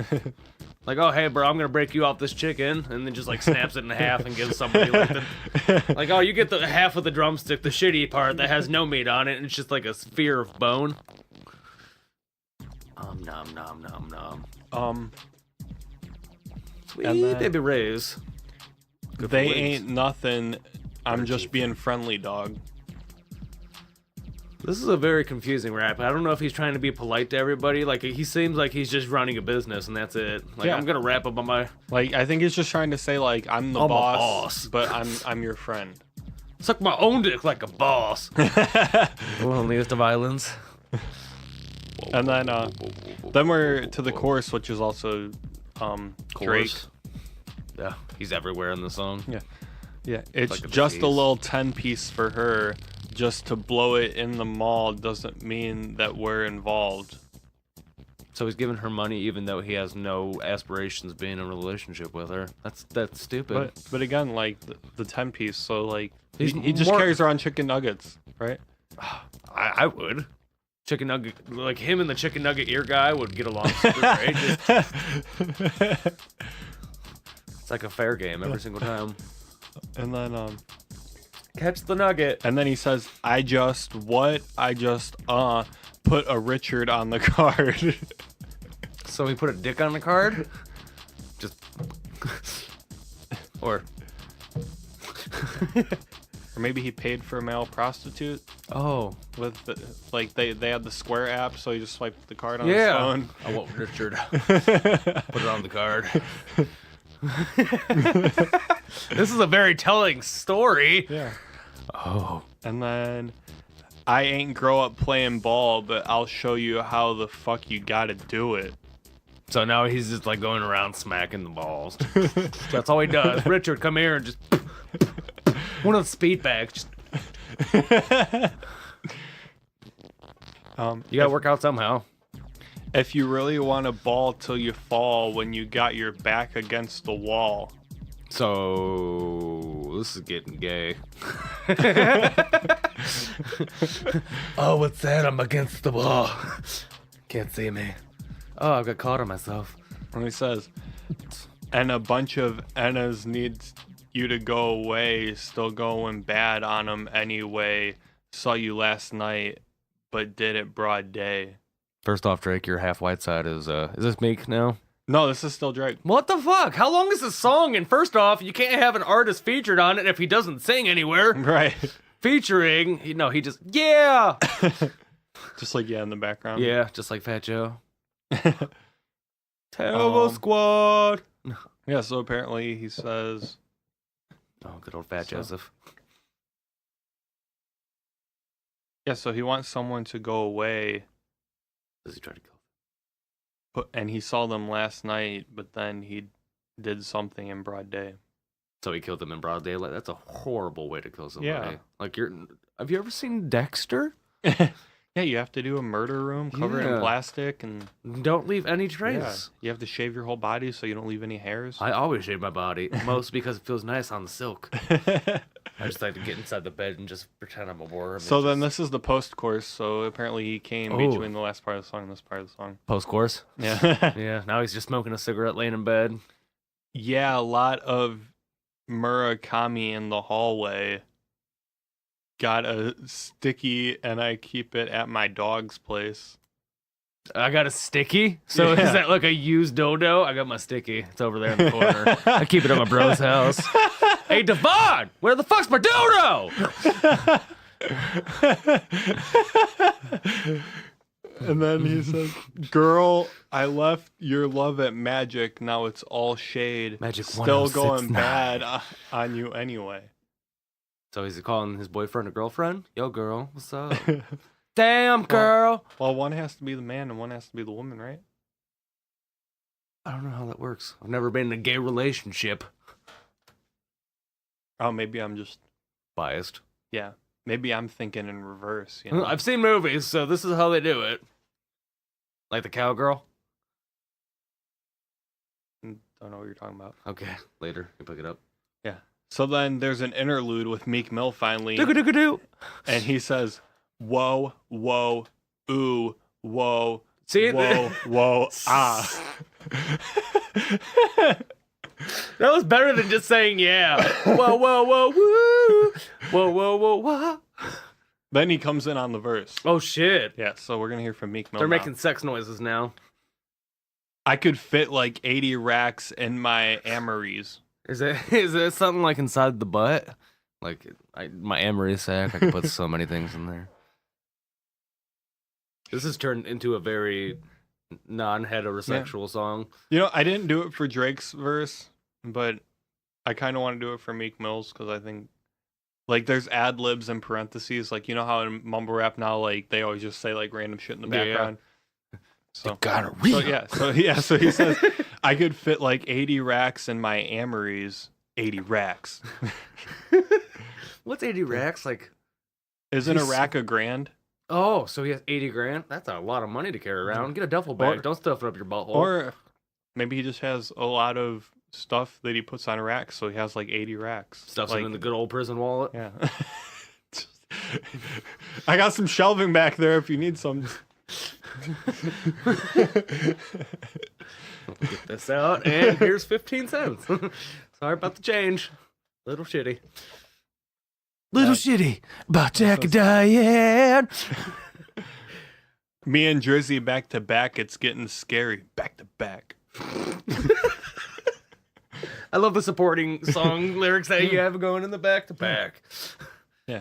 Like, oh, hey, bro, I'm gonna break you off this chicken, and then just like snaps it in half and gives somebody like like, oh, you get the half of the drumstick, the shitty part that has no meat on it, and it's just like a sphere of bone. Nom nom nom nom. Sweet And then- baby rays. Good for They wings. ain't nothing. I'm just being friendly, dog. This is a very confusing rap. I don't know if he's trying to be polite to everybody. Like, he seems like he's just running a business and that's it. Like, Yeah. I'm gonna rap about my Like I think he's just trying to say like I'm the I'm a boss, boss. but I'm your friend. suck my own dick like a boss. Loneliest of islands. And then we're to the chorus, which is also Drake. Chorus. Yeah, he's everywhere in the song. Yeah, it's like a just a disease. little 10-piece for her. Just to blow it in the mall doesn't mean that we're involved. So he's giving her money even though he has no aspirations of being in a relationship with her. That's stupid. But again, like the 10-piece, so like He's he just more- carries around chicken nuggets, right? I would. Chicken nugget, like him and the chicken nugget ear guy would get along super great. It's like a fair game every single time. And then Catch the nugget. and then he says, I just put a Richard on the card. So he put a dick on the card? Just. Or. Or maybe he paid for a male prostitute Oh. with the, like they had the Square app, so he just swiped the card on his Yeah. phone. I want Richard. Put it on the card. This is a very telling story. Yeah. Oh. And then I ain't grow up playing ball, but I'll show you how the fuck you gotta do it. So now he's just like going around smacking the balls. That's all he does. Richard, come here and just one of the speed bags. Just, you gotta work out somehow. If you really want to ball till you fall when you got your back against the wall. So this is getting gay. Oh, what's that? I'm against the wall. Can't see me. Oh, I've got caught on myself. And he says, and a bunch of Ennas needs you to go away, still going bad on them anyway. Saw you last night, but did it broad day. First off, Drake, your half white side is this Meek now? No, this is still Drake. What the fuck? How long is this song? And first off, you can't have an artist featured on it if he doesnst sing anywhere. Right. Featuring, he just, yeah. Just like, yeah, in the background. Yeah, just like Fat Joe. Terrible Squad. Yeah, so apparently he says, Oh, good old Fat So- Joseph. yeah, so he wants someone to go away. Does he try to kill? and he saw them last night, but then he did something in broad day. So he killed them in broad daylight. That's a horrible way to kill somebody. Yeah. Like have you ever seen Dexter? Yeah, you have to do a murder room covered in plastic, and don't leave any trace. you have to shave your whole body so you don't leave any hairs. I always shave my body, most because it feels nice on the silk. I just like to get inside the bed and just pretend I'm a worm. So then this is the post course. So apparently he came between the last part of the song and this part of the song. Post course. Yeah. Yeah. Now he's just smoking a cigarette, laying in bed. Yeah, a lot of Murakami in the hallway. Got a sticky, and I keep it at my dog's place. I got a sticky. So Yeah. is that like a used dodo? I got my sticky. It's over there in the corner. I keep it at my bro's house. Hey, Devon, where the fuck's my dodo? And then he says, "Girl, I left your love at Magic. Now it's all shade. Magic still going 1069. bad on you anyway." So he's calling his boyfriend a girlfriend? Yo, girl, what's up? Damn, girl. Well, one has to be the man and one has to be the woman, right? I don't know how that works. I've never been in a gay relationship. Oh, maybe I'm just Biased. yeah. Maybe I'm thinking in reverse. You know? I've seen movies, so this is how they do it. Like the cowgirl? Don't know what you're talking about. Okay, later. You pick it up. Yeah. So then there's an interlude with Meek Mill finally, Do-do-do-do. and he says, "Whoa, whoa, ooh, whoa, See? whoa, whoa, ah." That was better than just saying yeah. Whoa, whoa, whoa, woo. Whoa, whoa, whoa, whoa. Then he comes in on the verse. Oh, shit. Yeah, so we're gonna hear from Meek Mill. They're now. making sex noises now. I could fit like 80 racks in my Amories. Is it something like inside the butt? Like my amory sack, I can put so many things in there. This has turned into a very non-heterosexual song. You know, I didn't do it for Drake's verse, but I kind of want to do it for Meek Mill's because I think, like, there's ad libs and parentheses. Like, you know how in mumble rap now, like, they always just say like random shit in the Yeah, yeah. background. So Gonorrhea. so he says I could fit like 80 racks in my Amories. 80 racks. What's 80 racks? Like, Isn't a rack a grand? oh, so he has 80 grand? That's a lot of money to carry around. Get a duffel bag. Or- Don't stuff it up your butthole. Or maybe he just has a lot of stuff that he puts on racks, so he has like 80 racks. stuffs like, it in the good old prison wallet. Yeah. I got some shelving back there if you need some. Get this out, and here's 15 cents. Sorry about the change. Little shitty. Little shitty about Jack and Diane. Me and Drizzy back to back, it's getting scary. Back to back. I love the supporting song lyrics that you have going in the back to back. Yeah.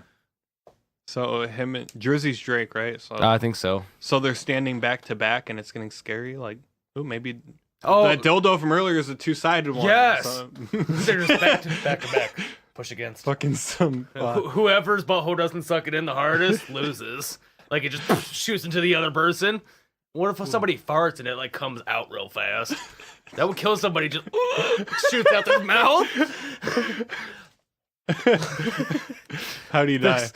So him and Drizzy's Drake, right? So I think so. so they're standing back to back and it's getting scary. Like, oh, maybe Oh, that dildo from earlier is a two-sided one. Yes. So- they're just back to back. Push against. Fucking some. Whoever's butthole doesn't suck it in the hardest loses. Like it just shoots into the other person. What if somebody farts and it like comes out real fast? That would kill somebody. Just shoots out their mouth. How do you die?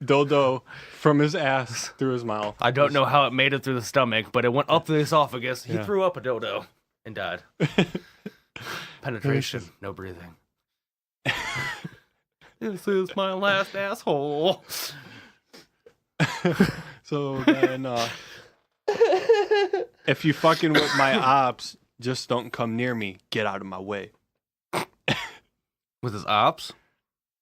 Dildo from his ass through his mouth. I don't know how it made it through the stomach, but it went up the esophagus. He Yeah. threw up a dildo and died. Penetration, no breathing. This is my last asshole. So then, if you fucking with my ops, just don't come near me. Get out of my way. With his ops?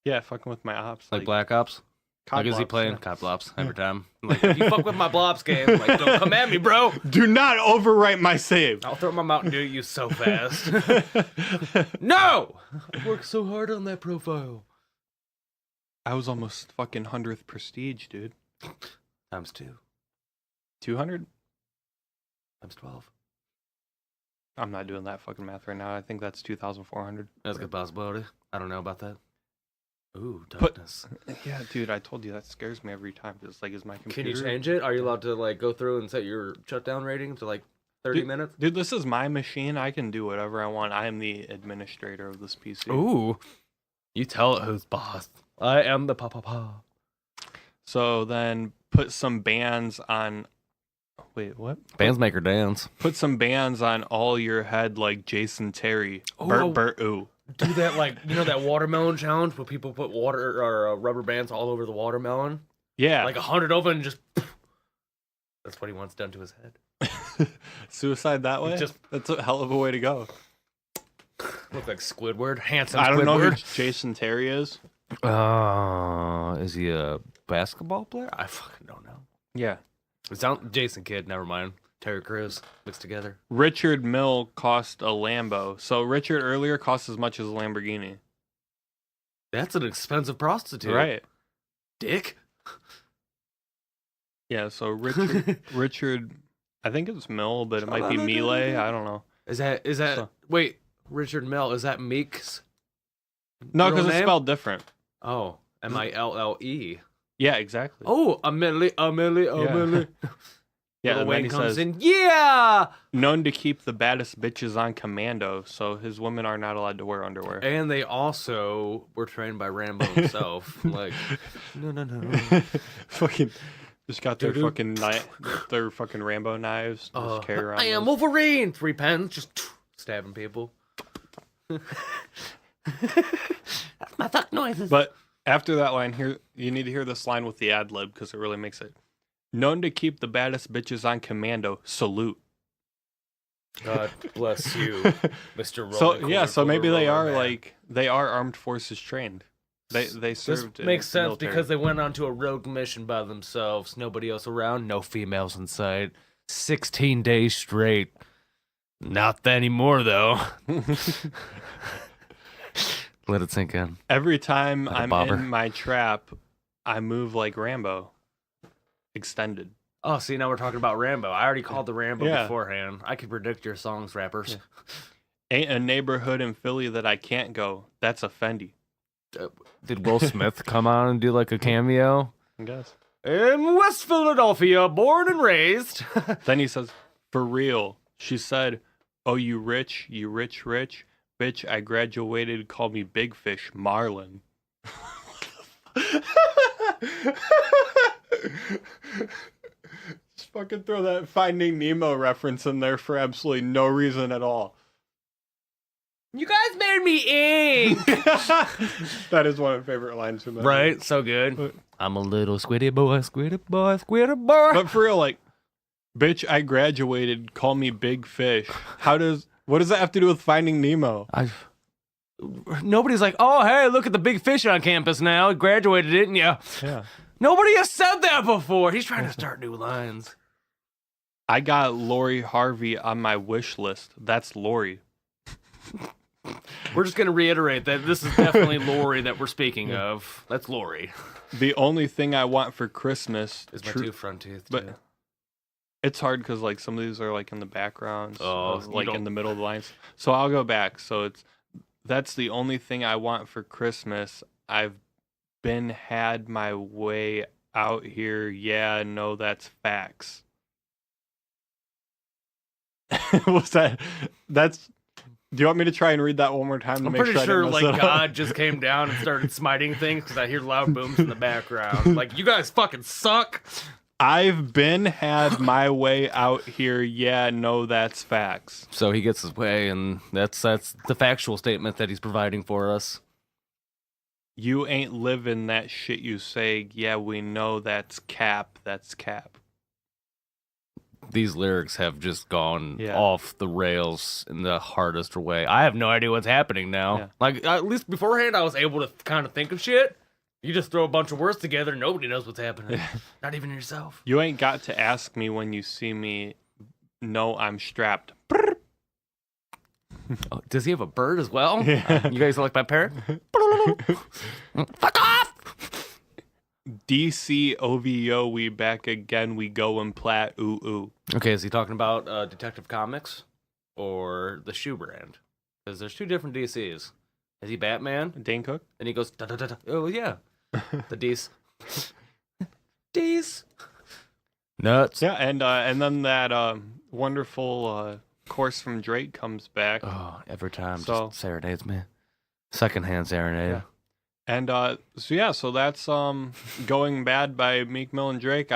Yeah, fucking with my ops. Like Black Ops? Like, is he Cod playing Blops, Cod Blops every time? Like, if you fuck with my Blops game, like, don't come at me, bro. yeah. Do not overwrite my save. I'll throw my Mountain Dew at you so fast. No! I worked so hard on that profile. I was almost fucking 100th prestige, dude. Times 2. 200? Times 12. I'm not doing that fucking math right now. I think that's 2,400. That's a good possibility. I don't know about that. Ooh, But- darkness. Yeah, dude, I told you that scares me every time. It's like, is my Can computer... you change it? Are you allowed to, like, go through and set your shutdown rating to, like, 30 minutes. Dude, this is my machine. I can do whatever I want. I am the administrator of this PC. Ooh. You tell it who's boss. I am the pa. So then put some bands on... Wait, what? Bands make her dance. Put some bands on all your head like Jason Terry. Ooh. Ooh. Do that like, you know that watermelon challenge where people put water or rubber bands all over the watermelon? Yeah. Like 100 of them and just... That's what he wants done to his head. Suicide that way? That's a hell of a way to go. Look like Squidward. Handsome I don't know who Squidward. Jason Terry is. Is he a basketball player? I fucking don't know. Yeah. It sounds Jason Kidd, never mind. Terry Crews mixed together. Richard Mill cost a Lambo. So Richard earlier cost as much as a Lamborghini. That's an expensive prostitute. Right. Dick. Yeah, so Richard, I think it's Mill, but it might be Mille. I don't know. Is that So- wait, Richard Mill, is that Meek's? No, real because it's name? spelled different. Oh, Mille. Yeah, exactly. Oh, Amelie. Yeah, Little and then Wayne he comes says, in. Yeah. known to keep the baddest bitches on commando, so his women are not allowed to wear underwear. And they also were trained by Rambo himself. Like, no. Fucking just got their Doo-doo. fucking Rambo knives. Just carry around. I am those. Wolverine. 3 pens, just stabbing people. That's my fuck noises. But after that line here, you need to hear this line with the ad lib because it really makes it. Known to keep the baddest bitches on commando. Salute. God bless you, Mr. So maybe they are armed forces trained. They This served. in makes the sense military. because they went on to a rogue mission by themselves. Nobody else around. No females in sight. 16 days straight. Not anymore, though. Let it sink in. every time Like a I'm bobber. in my trap, I move like Rambo. Extended. Oh, see, now we're talking about Rambo. I already called the Rambo Yeah. beforehand. I could predict your songs, rappers. Ain't a neighborhood in Philly that I can't go. That's a Fendi. Did Will Smith come on and do like a cameo? I guess. In West Philadelphia, born and raised. Then he says, "For real." She said, "Oh, you rich, rich. Bitch, I graduated. Call me Big Fish Marlin." Just fucking throw that Finding Nemo reference in there for absolutely no reason at all. You guys made me ink. That is one of my favorite lines from that. Right? So good. I'm a little squiddy boy, squiddy boy, squiddy boy. But for real, like, bitch, I graduated. Call me Big Fish. What does that have to do with Finding Nemo? Nobody's like, oh, hey, look at the big fish on campus now. He graduated, didn't you? Yeah. Nobody has said that before. He's trying to start new lines. I got Lori Harvey on my wish list. That's Lori. We're just going to reiterate that this is definitely Lori that we're speaking of. That's Lori. The only thing I want for Christmas Is my 2 front teeth, but too. it's hard because like some of these are like in the backgrounds, Oh, like you in the middle of the lines. So I'll go back. So that's the only thing I want for Christmas. I've had my way out here. Yeah, no, that's facts. What's that? Do you want me to try and read that one more time to I'm make pretty sure I sure didn't mess like it up? God just came down and started smiting things because I hear loud booms in the background. Like, you guys fucking suck. I've had my way out here. Yeah, no, that's facts. So he gets his way, and that's the factual statement that he's providing for us. You ain't living that shit you say. Yeah, we know that's cap. That's cap. These lyrics have just gone Yeah. off the rails in the hardest way. I have no idea what's happening now. Yeah. Like, at least beforehand, I was able to kind of think of shit. You just throw a bunch of words together, nobody knows what's happening. Not even yourself. You ain't got to ask me when you see me. No, I'm strapped. Oh, does he have a bird as well? Yeah. You guys like my parrot? Fuck off! DC OVO, we back again. We go and plat. Ooh, ooh. Okay, is he talking about Detective Comics or the shoe brand? Because there's 2 different DCs. Is he Batman? Dane Cook? And he goes, da, da, da, da. Oh, yeah. The D's. D's. Nuts. Yeah, and then that wonderful course from Drake comes back. Oh, every time So- just serenades me. Secondhand serenade. Yeah. And so that's Going Bad by Meek Mill and Drake.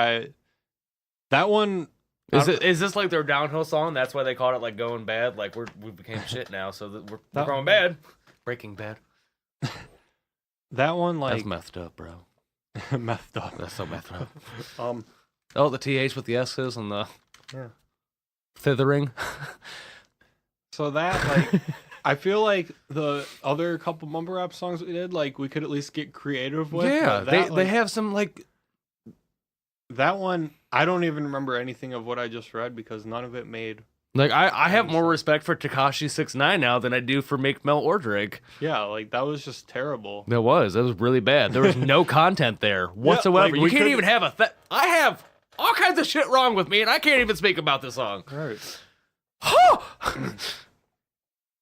That one Is this like their downhill song? That's why they called it like Going Bad. Like we became shit now, so we're going bad. Breaking Bad. that one That's like messed up, bro. methed up. That's so messed up. Um The TH with the S's and the Yeah. thithering. so that like I feel like the other couple mumble rap songs we did, like we could at least get creative with. Yeah, but that, they like, have some like that one. I don't even remember anything of what I just read because none of it made. I have more respect for Tekashi 6ix9ine now than I do for Meek Mill or Drake. Yeah, like that was just terrible. That was really bad. There was no content there whatsoever. like, you we can't could- even have I have all kinds of shit wrong with me, and I can't even speak about this song. Right.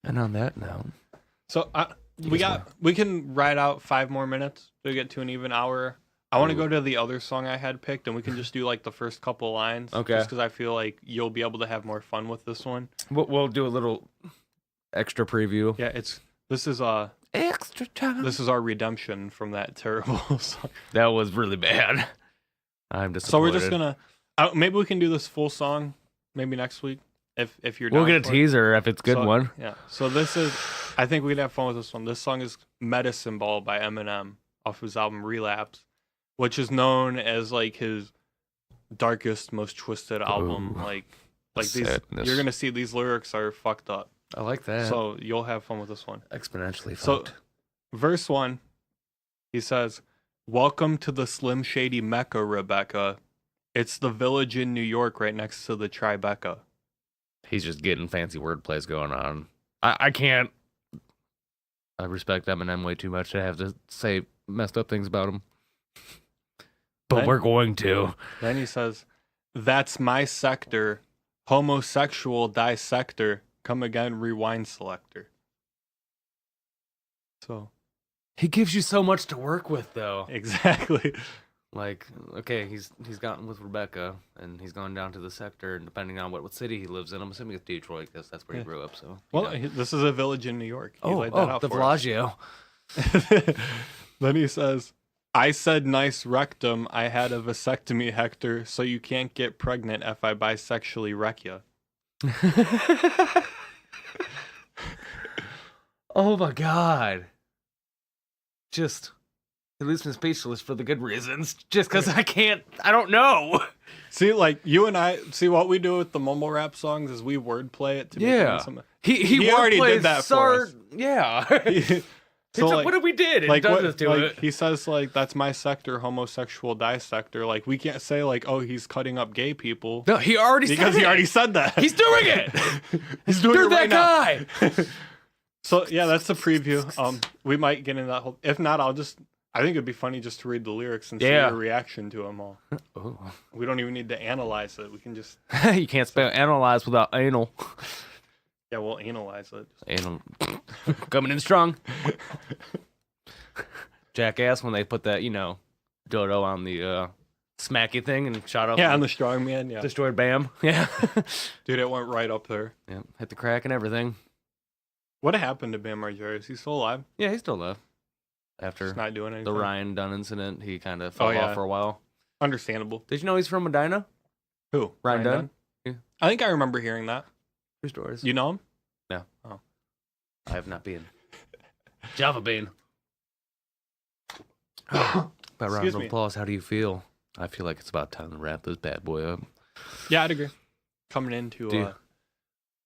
And on that note, So we can ride out 5 more minutes to get to an even hour. I want to go to the other song I had picked, and we can just do like the first couple lines. Okay. Just because I feel like you'll be able to have more fun with this one. we'll do a little extra preview. Yeah, this is Extra time. this is our redemption from that terrible song. That was really bad. I'm disappointed. So we're just gonna maybe we can do this full song maybe next week if you're. We'll down get a for it. teaser if it's a good So, one. Yeah. So this is. I think we'd have fun with this one. This song is "Medicine Ball" by Eminem off his album Relapse, which is known as like his darkest, most twisted album. Ooh. Like these, Sadness. you're gonna see these lyrics are fucked up. I like that. So you'll have fun with this one. Exponentially So, fucked. verse 1, he says, "Welcome to the Slim Shady Mecca, Rebecca. It's the village in New York right next to the Tribeca." He's just getting fancy wordplays going on. I can't. I respect Eminem way too much to have to say messed up things about him. But Then- we're going to. Then he says, "That's my sector, homosexual dissector, come again, rewind selector." So, He gives you so much to work with, though. exactly. Like, okay, he's gotten with Rebecca, and he's gone down to the sector, and depending on what city he lives in, I'm assuming it's Detroit, because that's where he grew up, so. you Well, know. this is a village in New York. He laid that out the for us. Bellagio. Then he says, "I said nice rectum, I had a vasectomy, Hector, so you can't get pregnant if I bisexually wreck ya." Oh my god. Just, it leaves me speechless for the good reasons. Just because I don't know. See, like, you and I, see what we do with the mumble rap songs is we wordplay it to make it Yeah. into some... He already wordplays did that for us. Yeah. So, It's like, what did we did? It like does what, this to like it. he says, like, "That's my sector, homosexual dissector." Like, we can't say, like, "Oh, he's cutting up gay people," No, he already said because he it. already said that. He's doing it. He's doing You're it right that now. guy. So yeah, that's the preview. We might get into that whole. If not, I think it'd be funny just to read the lyrics and see Yeah. your reaction to them all. Oh. We don't even need to analyze it. We can just You can't spell analyze without anal. we'll analyze it. Anal. Coming in strong. Jackass when they put that, dodo on the smacky thing and shot up. Yeah, and on the strong man. Yeah, destroyed Bam. Yeah. dude, it went right up there. Yeah. Hit the crack and everything. What happened to Bam Margera? Is he still alive? Yeah, he's still alive. After Just not doing anything. the Ryan Dunn incident, he kind of fell yeah. off for a while. Understandable. Did you know he's from Medina? Who? Ryan Dunn? Yeah. I think I remember hearing that. True stories. You know him? No. Oh. I have not been. Java bean. By round Excuse of me. applause, how do you feel? I feel like it's about time to wrap this bad boy up. Yeah, I'd agree. Coming into Do you?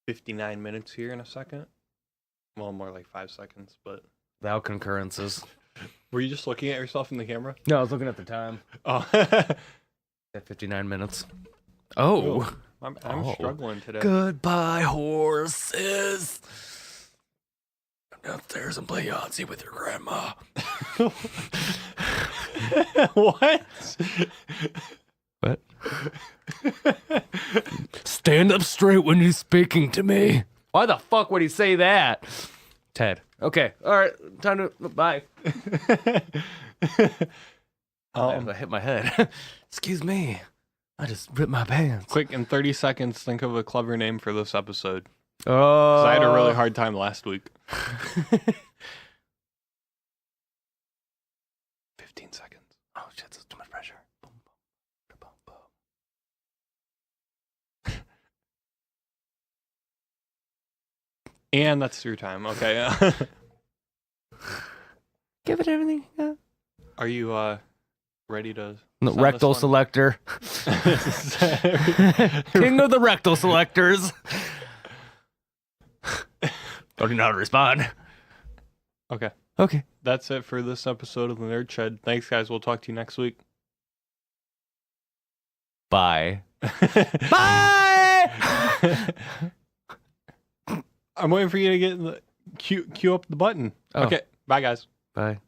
59 minutes here in a second. Well, more like 5 seconds, but Thou concurrences. were you just looking at yourself in the camera? No, I was looking at the time. Oh, At 59 minutes. Oh. I'm Oh. struggling today. Goodbye, horses. Come downstairs and play Yahtzee with your grandma. What? What? Stand up straight when you're speaking to me. Why the fuck would he say that? Ted. Okay. All right. Time to bye. I hit my head. Excuse me. I just ripped my pants. Quick, in 30 seconds, think of a clever name for this episode. Oh. 'Cause I had a really hard time last week. 15 seconds. Oh shit, that's too much pressure. Boom, boom, boom, boom. And that's your time. Okay. Give it everything. Yeah. Are you ready to? No, send rectal this one? selector. King of the rectal selectors. Don't even know how to respond. Okay. Okay. That's it for this episode of the Nerd Shed. Thanks, guys. We'll talk to you next week. Bye. Bye. I'm waiting for you to get the cue up the button. Oh. Okay. Bye, guys. Bye.